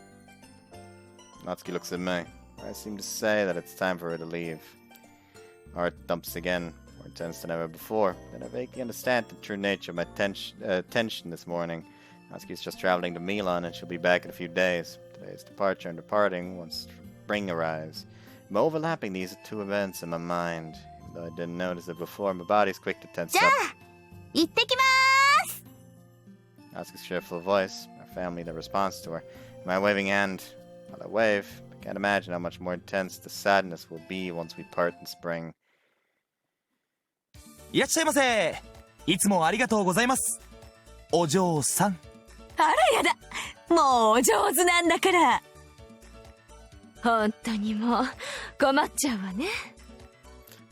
Natsuki looks at me. I seem to say that it's time for her to leave. My heart thumps again, more intense than ever before. Then I vaguely understand the true nature of my tension this morning. Natsuki's just traveling to Milan and she'll be back in a few days. Today's departure and departing once spring arrives. I'm overlapping these two events in my mind. Even though I didn't notice it before, my body's quick to tense じゃ up. あ行ってきまーす。 Natsuki's cheerful voice, my family that responds to her. My waving hand. While I wave, I can't imagine how much more intense the sadness will be once we part in spring. いらっしゃいませ。いつもありがとうございます。お嬢さん。あらやだ、もうお上手なんだから。本当にもう困っちゃうわね。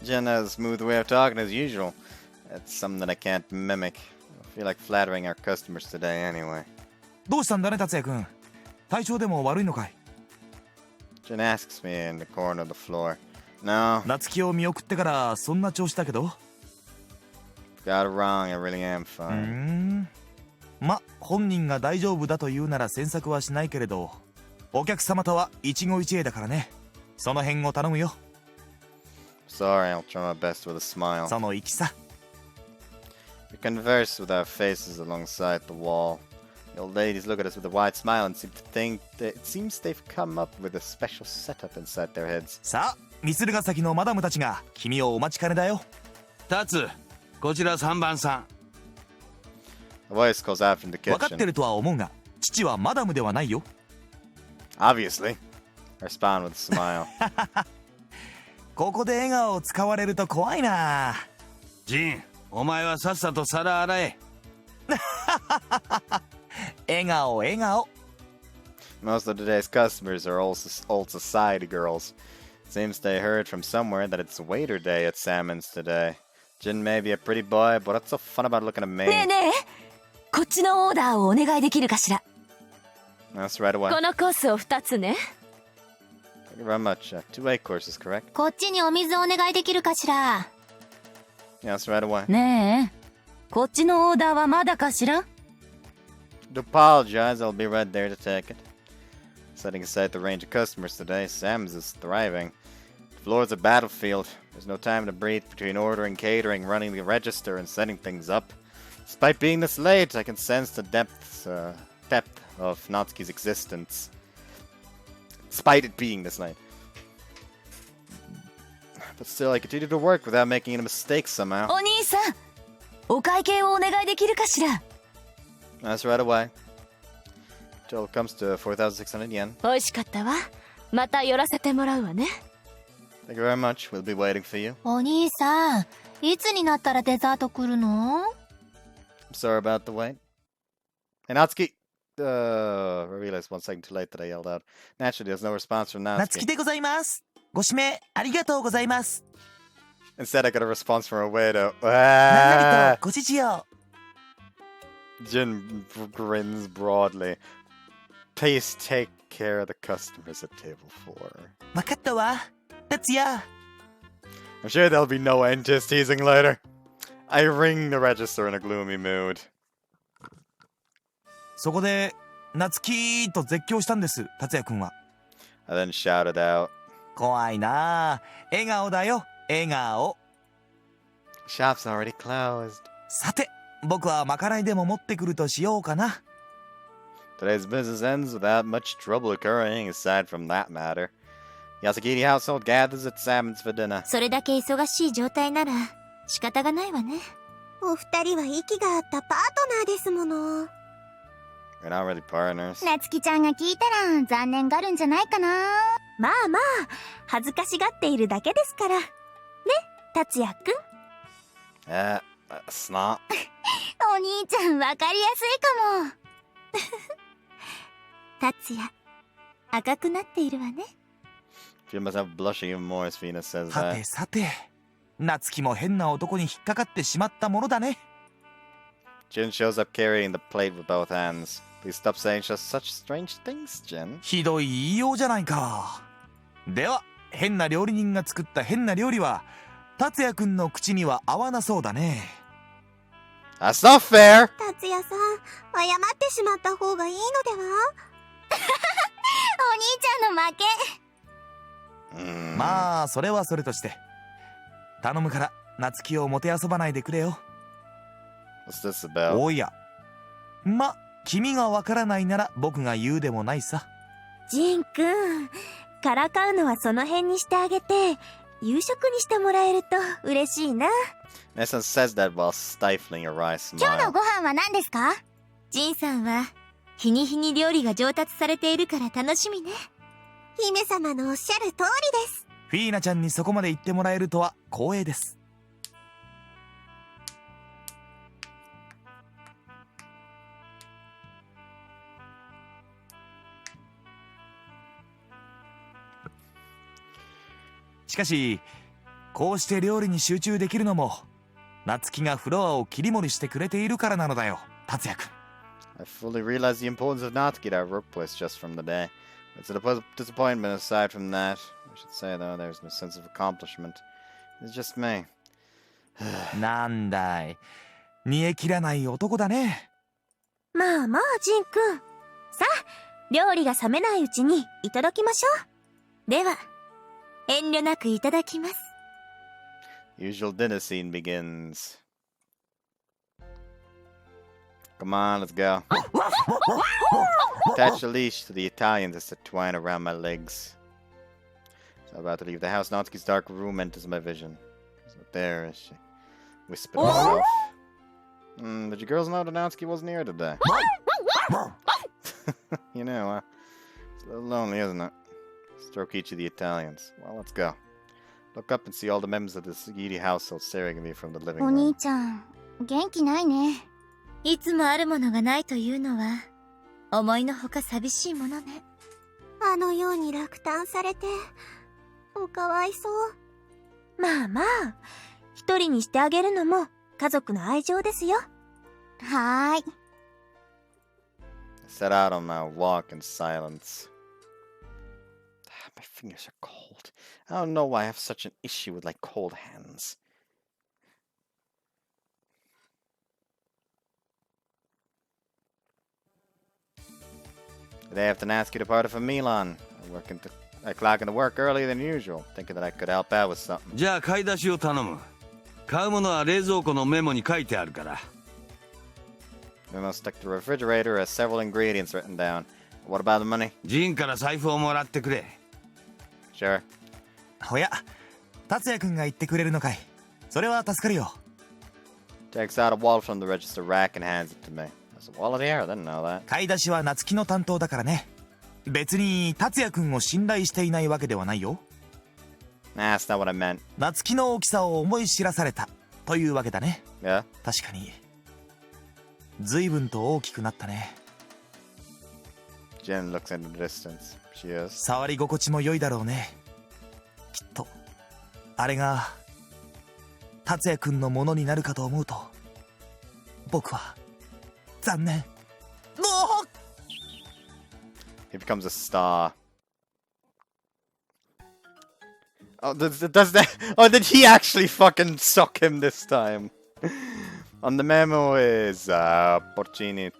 Jen has a smooth way of talking as usual. That's something that I can't mimic. I feel like flattering our customers today anyway. どうしたんだね達也くん。体調でも悪いのかい？ Jin asks me in the corner of the floor. No, 夏希を見送ってからそんな調子だけど。 got it wrong. I really am fine. ま、本人が大丈夫だと言うなら詮索はしないけれど、お客様とは一期一会だからね。その辺を頼むよ。 Sorry, I'll try my best with a smile. その意気さ。 We converse with our faces alongside the wall. The old ladies look at us with a wide smile and seem to think that it seems they've come up with a special setup inside their heads. さあ、ミスルヶ崎のマダムたちが君をお待ちかねだよ。タツ、こちら3番さん。A voice calls out from the 分かって kitchen. るとは思うが、父はマダムではないよ。 Obviously. I respond with a smile. ここで笑顔を使われると怖いな。ジン、お前はさっさと皿洗え。笑顔笑顔。 Most of today's customers are old society girls. Seems they heard from somewhere that it's waiter day at Salmon's today. Jin may be a pretty boy, but what's so fun about looking at me? ねえねえ、こっちのオーダーをお願いできるかしら。 That's right away. このコースを2つね。 Thank you very much. 2-way courses, correct? こっちにお水お願いできるかしら。 Yeah, that's right away. ねえ、こっちのオーダーはまだかしら。 To apologize, I'll be right there to take it. Setting aside the range of customers today, Sam's is thriving. The floor's a battlefield. There's no time to breathe between ordering, catering, running the register, and setting things up. Despite being this late, I can sense the depth of Natsuki's existence. Despite it being this late. But still, I continue to work without making any mistakes somehow. お兄さん、お会計をお願いできるかしら。 That's right away. Till it comes to 4,600 yen. 美味しかったわ。また寄らせてもらうわね。 Thank you very much. We'll be waiting for you. お兄さん、いつになったらデザート来るの？ I'm sorry about the wait. Hey, Natsuki! I realized 1 second too late that I yelled out. Naturally, there's no response from 夏希 Natsuki. でございます。ご指名ありがとうございます。 Instead, I got a response from a waiter. 何なりとご指示を。 Jin grins broadly. Please take care of the customers at table 4. 分かったわ。達也。 I'm sure there'll be no end to his teasing later. I ring the register in a gloomy mood. そこで夏希と絶叫したんです、達也くんは。 I then shouted out. 怖いなあ。笑顔だよ、笑顔。 Shop's already closed. さて、僕はまかないでも持ってくるとしようかな。 Today's business ends without much trouble occurring aside from that matter. Yasagiri household gathers at Salmon's for dinner. それだけ忙しい状態なら仕方がないわね。お二人は息が合ったパートナーですもの。 We're not really partners. なつきちゃんが聞いたら残念がるんじゃないかな。まあまあ、恥ずかしがっているだけですから。ね、達也くん。It's not. お兄ちゃんわかりやすいかも。達也、赤くなっているわね。Feel myself blushing even more as Fina says さ that. てさて、夏希も変な男に引っかかってしまったものだね。 Jin shows up carrying the plate with both hands. Please stop saying just such strange things, Jin. ひどい言いようじゃないか。では、変な料理人が作った変な料理は達也くんの口には合わなそうだね。 That's not fair! 達也さん、謝ってしまった方がいいのでは？お兄ちゃんの負け。まあそれはそれとして頼むから夏希をもてあそばないでくれよ。 What's this about? おや、ま、君がわからないなら僕が言うでもないさ。ジンくん、からかうのはその辺にしてあげて夕食にしてもらえると嬉しいな。 Nessun says that while stifling a wry 今日 smile. のご飯は何ですか？ジンさんは日に日に料理が上達されているから楽しみね。姫様のおっしゃる通りです。フィーナちゃんにそこまで言ってもらえるとは光栄です。しかしこうして料理に集中できるのも夏希がフロアを切り盛りしてくれているからなのだよ、達也くん。 I fully realize the importance of Natsuki to our workplace just from the day. It's a disappointment aside from that. I should say, though, there's no sense of accomplishment. It's just me. なんだい、煮え切らない男だね。まあまあ、ジン君。さあ、料理が冷めないうちにいただきましょう。では、遠慮なくいただきます。Usual dinner scene begins. Come on, let's go. Attach a leash to the Italians as they twine around my legs. So about to leave the house, Natsuki's dark room enters my vision. She's not there, is she? Whispered to herself. Did you girls know that Natsuki wasn't here today? You know, it's a little lonely, isn't it? Stroke each of the Italians. Well, let's go. Look up and see all the members of this greedy household staring at me from the living room. お兄ちゃん、元気ないね。いつもあるものがないというのは、思いのほか寂しいものね。あのように落胆されて、おかわいそう。まあまあ、一人にしてあげるのも家族の愛情ですよ。はーい。I set out on my walk in silence. My fingers are cold. I don't know why I have such an issue with like cold hands. Today after Natsuki departed from Milan, I clock into work earlier than usual, thinking that I could help out with something. じゃあ買い出しを頼む。買うものは冷蔵庫のメモに書いてあるから。Memo stuck to the refrigerator has several ingredients written down. What about the money? ジンから財布をもらってくれ。Sure. おや、達也くんが言ってくれるのかい。それは助かるよ。Takes out a wallet from the register rack and hands it to me. There's a wallet here? I didn't know that. 買い出しは夏希の担当だからね。別に達也くんを信頼していないわけではないよ。Nah, that's not what I meant. 夏希の大きさを思い知らされたというわけだね。Yeah? 確かに。随分と大きくなったね。Jen looks into the distance. She is. 触り心地も良いだろうね。きっとあれが達也くんのものになるかと思うと僕は残念。He becomes a star. Oh, does that? Oh, did he actually fucking suck him this time? On the memo is porcini,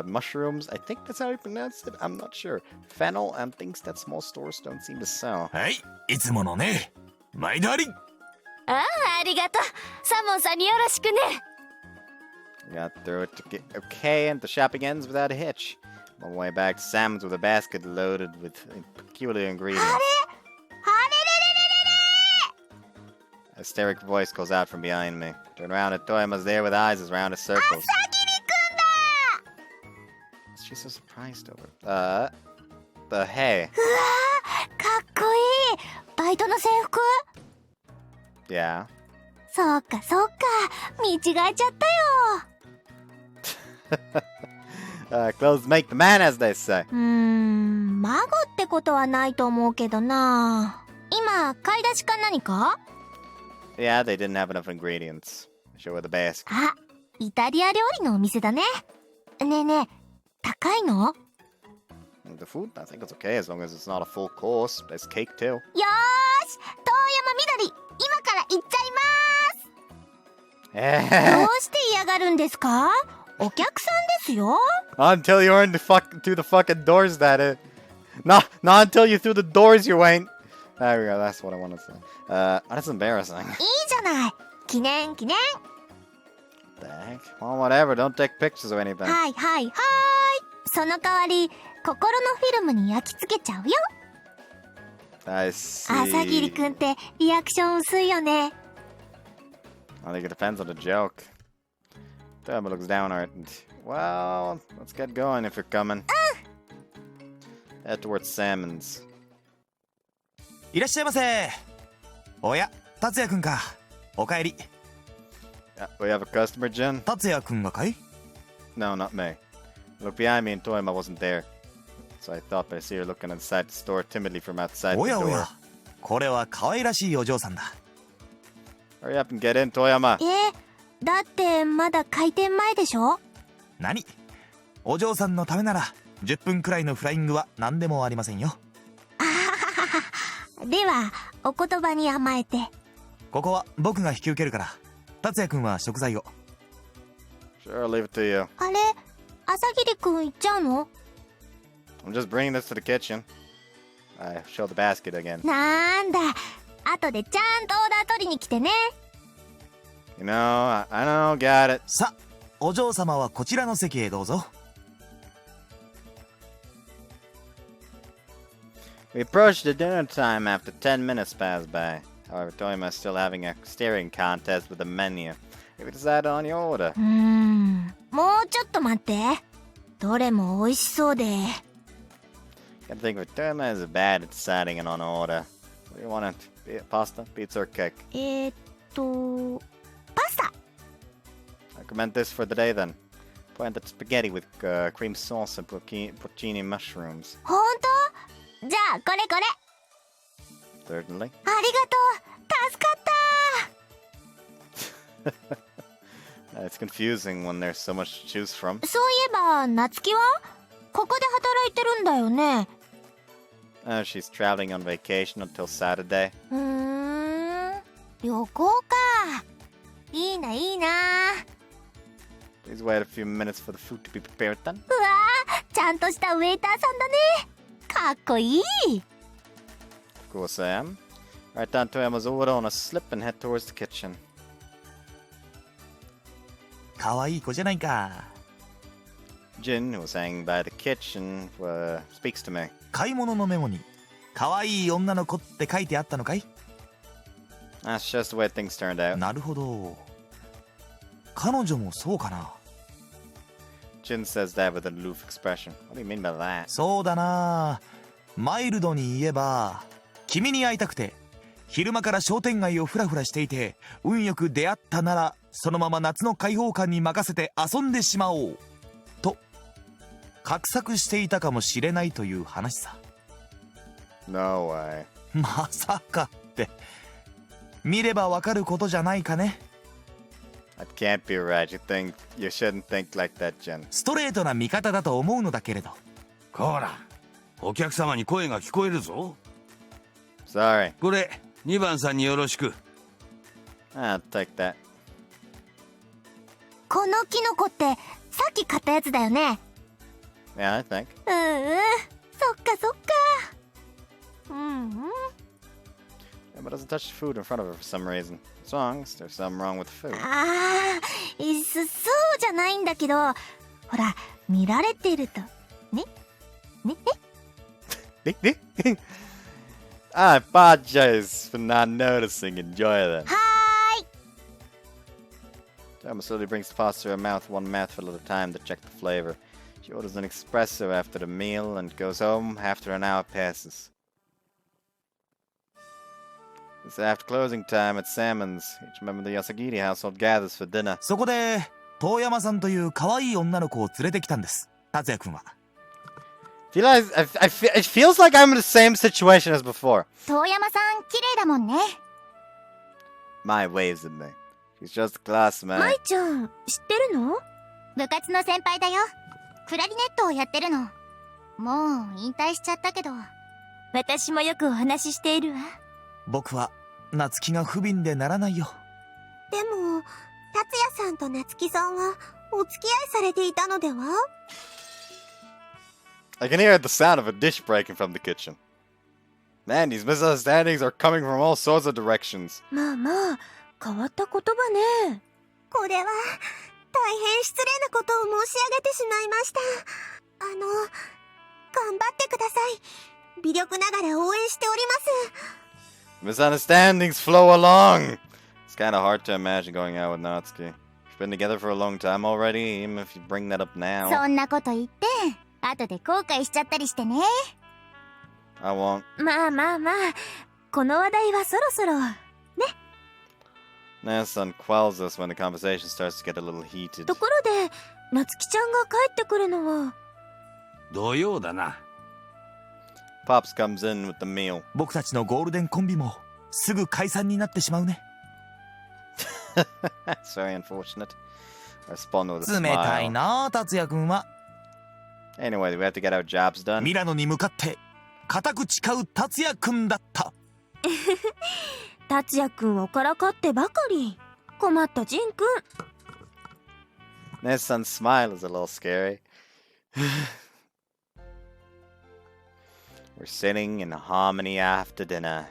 mushrooms. I think that's how you pronounce it. I'm not sure. Fennel and things that small stores don't seem to sell. はい、いつものね。毎度あり。ああ、ありがとう。サモンさんによろしくね。Got through it to get okay, and the shopping ends without a hitch. On my way back to Sam's with a basket loaded with peculiar ingredients. A hysteric voice calls out from behind me. Turn around and Toyama's there with eyes as round as circles. She's so surprised over. But hey. うわー、かっこいい。バイトの制服？ Yeah. そうかそうか、見違えちゃったよ。Clothes make the man, as they say. 孫ってことはないと思うけどな。今、買い出しか何か？ Yeah, they didn't have enough ingredients. Show her the basket. あ、イタリア料理のお店だね。ねえねえ、高いの？ The food, I think it's okay as long as it's not a full course. There's cake too. よーし、遠山みどり、今から行っちゃいます。どうして嫌がるんですか？お客さんですよ。Until you're in the through the fucking doors, that it. Not until you through the doors, you ain't. There we go. That's what I want to say. That's embarrassing. いいじゃない。記念記念。The heck? Well, whatever. Don't take pictures or anything. はいはいはい。その代わり、心のフィルムに焼き付けちゃうよ。I see. 朝霧くんってリアクション薄いよね。I think it depends on the joke. Toyama looks downhearted. Well, let's get going if you're coming. Head towards Salmon's. いらっしゃいませ。おや、達也くんか。おかえり。We have a customer, Jin? 達也くんがかい？ No, not me. Look behind me and Toyama wasn't there. So I thought I see her looking inside the store timidly from outside the おやお door. や、これは可愛らしいお嬢さんだ。Hurry up and get in, Toyama. だってまだ開店前でしょ？何？お嬢さんのためなら10分くらいのフライングは何でもありませんよ。あはははは。では、お言葉に甘えて。ここは僕が引き受けるから、達也くんは食材を。Sure, I'll leave it to you. あれ、朝霧くん行っちゃうの？ I'm just bringing this to the kitchen. I show the basket again. なんだ、後でちゃんとオーダー取りに来てね。You know, I know, got it. さ、お嬢様はこちらの席へどうぞ。We approached the dinner time after 10 minutes passed by. However, Toyama is still having a staring contest with the menu. We decided on your order. もうちょっと待って。どれも美味しそうで。Can't think of it. Toyama is bad at deciding on an order. What do you want? Pasta, pizza, or cake? パスタ。I recommend this for the day then. Pointed spaghetti with cream sauce and porcini mushrooms. ほんと？じゃあこれこれ。Certainly. ありがとう。助かった。It's confusing when there's so much to choose from. そういえば、夏希はここで働いてるんだよね。She's traveling on vacation until Saturday. 旅行か。いいな、いいな。Please wait a few minutes for the food to be prepared then. うわー、ちゃんとしたウェイターさんだね。かっこいい。Of course I am. Write down Toyama's order on a slip and head towards the kitchen. かわいい子じゃないか。Jin, who was hanging by the kitchen, speaks to me. 買い物のメモにかわいい女の子って書いてあったのかい？ That's just the way things turned out. なるほど。彼女もそうかな。Jin says that with an aloof expression. What do you mean by that? そうだな。マイルドに言えば、君に会いたくて昼間から商店街をフラフラしていて、運よく出会ったならそのまま夏の開放感に任せて遊んでしまおうと画策していたかもしれないという話さ。 No way. まさかって見ればわかることじゃないかね。 That can't be right. You shouldn't think like that, Jin. ストレートな見方だと思うのだけれど。こら、お客様に声が聞こえるぞ。 Sorry. これ2番さんによろしく。 I'll take that. このキノコってさっき買ったやつだよね。Yeah, I think. そっかそっか。Emma doesn't touch the food in front of her for some reason. As long as there's something wrong with the food. そうじゃないんだけど、ほら見られてるとね。I apologize for not noticing. Enjoy that. はーい。Emma slowly brings the pasta to her mouth, one mouthful at a time to check the flavor. She orders an espresso after the meal and goes home after an hour passes. It's after closing time at Salmon's. Each member of the Yasagiri household gathers for dinner. そこで遠山さんという可愛い女の子を連れてきたんです、達也くんは。It feels like I'm in the same situation as before. 遠山さん綺麗だもんね。My waves at me. She's just a classmate. 舞ちゃん知ってるの？部活の先輩だよ。クラリネットをやってるの。もう引退しちゃったけど。私もよくお話ししているわ。僕は夏希が不憫でならないよ。でも達也さんと夏希さんはお付き合いされていたのでは？ I can hear the sound of a dish breaking from the kitchen. Man, these misunderstandings are coming from all sorts of directions. まあまあ変わった言葉ね。これは大変失礼なことを申し上げてしまいました。頑張ってください。微力ながら応援しております。 Misunderstandings flow along. It's kind of hard to imagine going out with Natsuki. We've been together for a long time already, even if you bring that up now. そんなこと言って後で後悔しちゃったりしてね。 I won't. まあまあまあこの話題はそろそろ。 Nasan quells us when the conversation starts to get a little heated. ところで夏希ちゃんが帰ってくるのは土曜だな。 Pops comes in with the meal. 僕たちのゴールデンコンビもすぐ解散になってしまうね。It's very unfortunate. I respond with a 冷たい smile. な、達也くんは。Anyway, we have to get our jobs done. ミラノに向かって固く誓う達也くんだった。達也くんをからかってばかり。困ったジンくん。Nessun's smile is a little scary. We're sitting in harmony after dinner.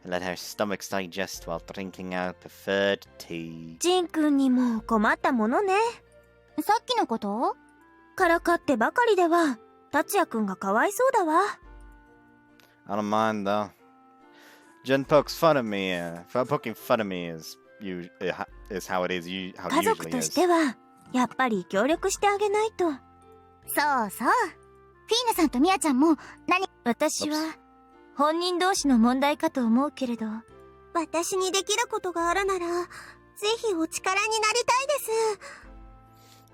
And let our stomachs digest while drinking our preferred tea. ジンくんにも困ったものね。さっきのこと？からかってばかりでは、達也くんがかわいそうだわ。I don't mind though. Jen pokes fun of me. Poking fun of me is how it is. How it 家族 usually と is. しては、やっぱり協力してあげないと。そうそう。フィーネさんとミヤちゃんも私は本人同士の問題かと思うけれど。私にできることがあるなら、ぜひお力になりたいです。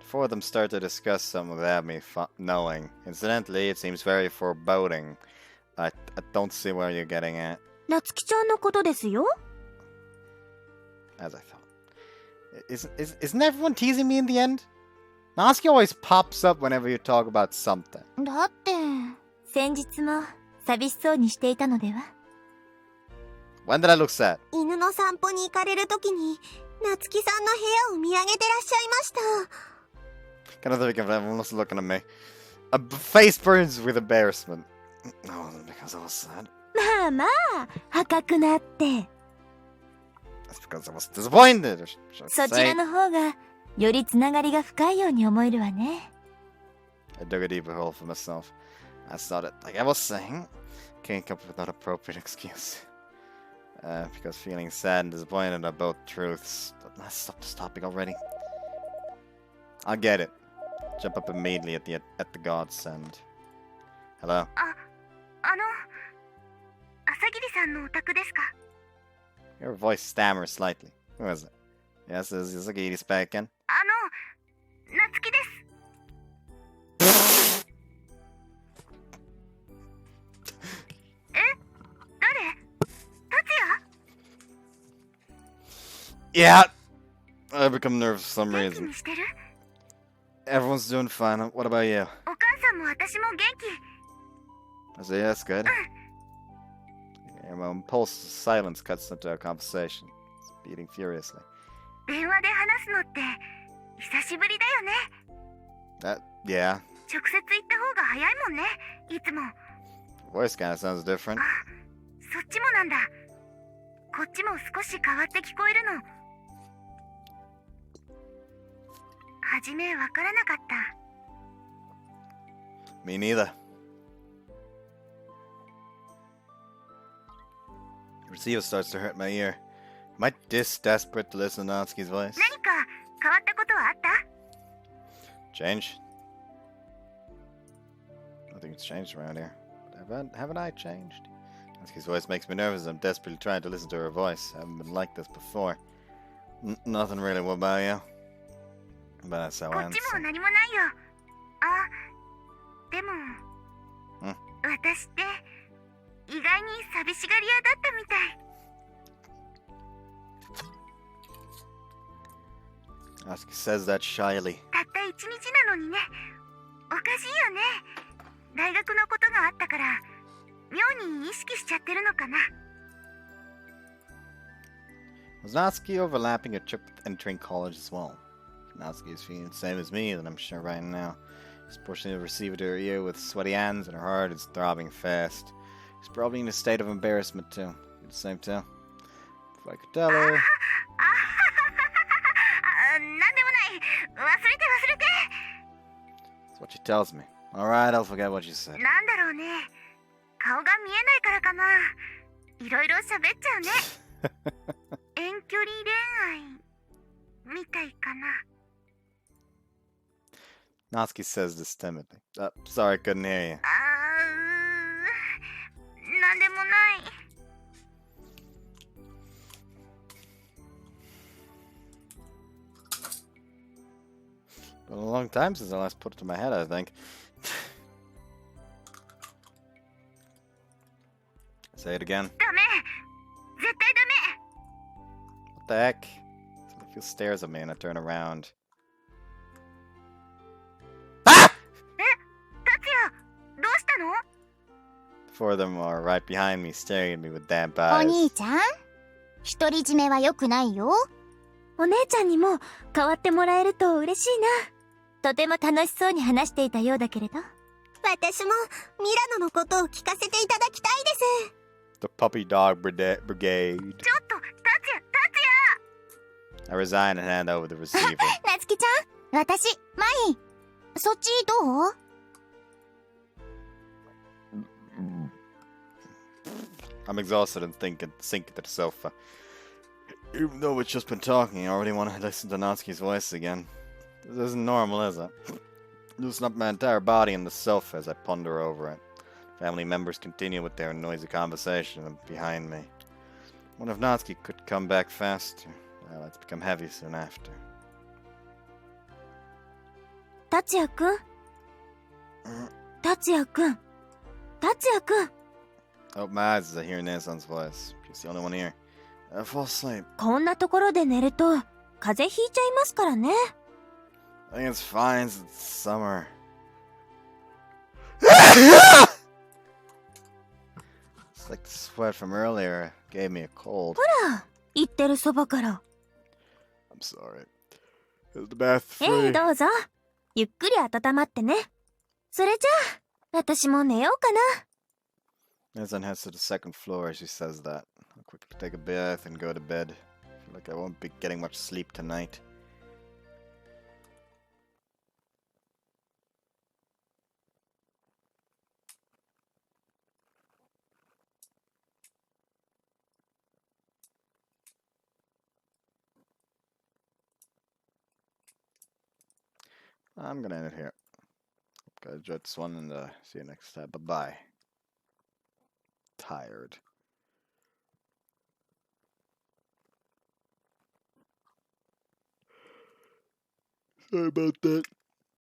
Four of them start to discuss some without me knowing. Incidentally, it seems very foreboding. I don't see where you're getting at. なつきちゃんのことですよ。As I thought. Isn't everyone teasing me in the end? Natsuki always pops up whenever you talk about something. だって、先日も寂しそうにしていたのでは？ When did I look sad? 犬の散歩に行かれるときに、夏希さんの部屋を見上げてらっしゃいました。Kind of thinking of everyone else looking at me. A face burns with embarrassment. No, because I was sad. まあまあ、赤くなって。That's because I was disappointed. Should I そち say? らの方が、よりつながりが深いように思えるわね。I dug a deeper hole for myself. I started, like I was saying, can't come up with an appropriate excuse. Because feeling sad and disappointed are both truths. Let's stop this topic already. I'll get it. Jump up immediately at the god's end. Hello? 朝霧さんのお宅ですか？ Your voice stammers slightly. Who is it? Yes, this is Yasukiri's back again. 夏希です。誰？達也？ Yeah! I become nervous for some 元気 reason. にしてる？ Everyone's doing fine. What about you? お母さんも私も元気。 I say, yeah, that's good. Yeah, my impulsive silence cuts into our conversation. It's beating furiously. 電話で話すのって久しぶりだよね。 Yeah. 直接行った方が早いもんね。いつも。 Voice kind of sounds different. そっちもなんだ。こっちも少し変わって聞こえるの。はじめわからなかった。 Me neither. The receiver starts to hurt my ear. Am I this desperate to listen to Natsuki's voice? 何か変わったことはあった？ Change? Nothing has changed around here. But haven't I changed? Natsuki's voice makes me nervous. I'm desperately trying to listen to her voice. I haven't been like this before. Nothing really. What about you? But that's how こ I っち answer. も何もないよ。あ、でも、私って意外に寂しがり屋だったみたい。 Natsuki says that shyly. たった一日なのにね。おかしいよね。大学のことがあったから、妙に意識しちゃってるのかな。 Was Natsuki overlapping a trip with entering college as well? If Natsuki is feeling the same as me, then I'm sure right now. She's pushing the receiver to her ear with sweaty hands and her heart is throbbing fast. She's probably in a state of embarrassment too. You're the same too. If I could tell her... なんでもない。忘れて忘れて。 That's what she tells me. Alright, I'll forget what you said. なんだろうね。顔が見えないからかな。いろいろ喋っちゃうね。遠距離恋愛みたいかな。 Natsuki says this timidly. Sorry, I couldn't hear you. なんでもない。 Been a long time since I last put it to my head, I think. Say it again. ダメ。絶対ダメ。 What the heck? Somebody stares at me and I turn around. Ah! え、Furthermore, right behind me, staring at me with damp お eyes. 兄ちゃん、独り占めは良くないよ。お姉ちゃんにも代わってもらえると嬉しいな。とても楽しそうに話していたようだけれど。私もミラノのことを聞かせていただきたいです。The puppy dog brigade. ちょっと、達也 I resign and hand over the receiver. なつきちゃん、私、マイ。そっちどう？ I'm exhausted and sinking to the sofa. Even though we've just been talking, I already want to listen to Natsuki's voice again. This isn't normal, is it? Loosen up my entire body on the sofa as I ponder over it. Family members continue with their noisy conversation behind me. What if Natsuki could come back faster? Well, it's become heavy soon after. 達也くん。達也くん。達也くん。 I open my eyes as I hear Nanson's voice. She's the only one here. I fall asleep. こんなところで寝ると風邪ひいちゃいますからね。I think it's fine. It's summer. It's like the sweat from earlier gave me a cold. ほら、言ってるそばから。I'm sorry. Is the bath free? どうぞ。ゆっくり温まってね。それじゃあ、私も寝ようかな。Nathan heads to the second floor as she says that. I'll quickly take a bath and go to bed. I feel like I won't be getting much sleep tonight. I'm gonna end it here. Hope you guys enjoyed this one, and see you next time. Bye-bye. Tired. Sorry about that.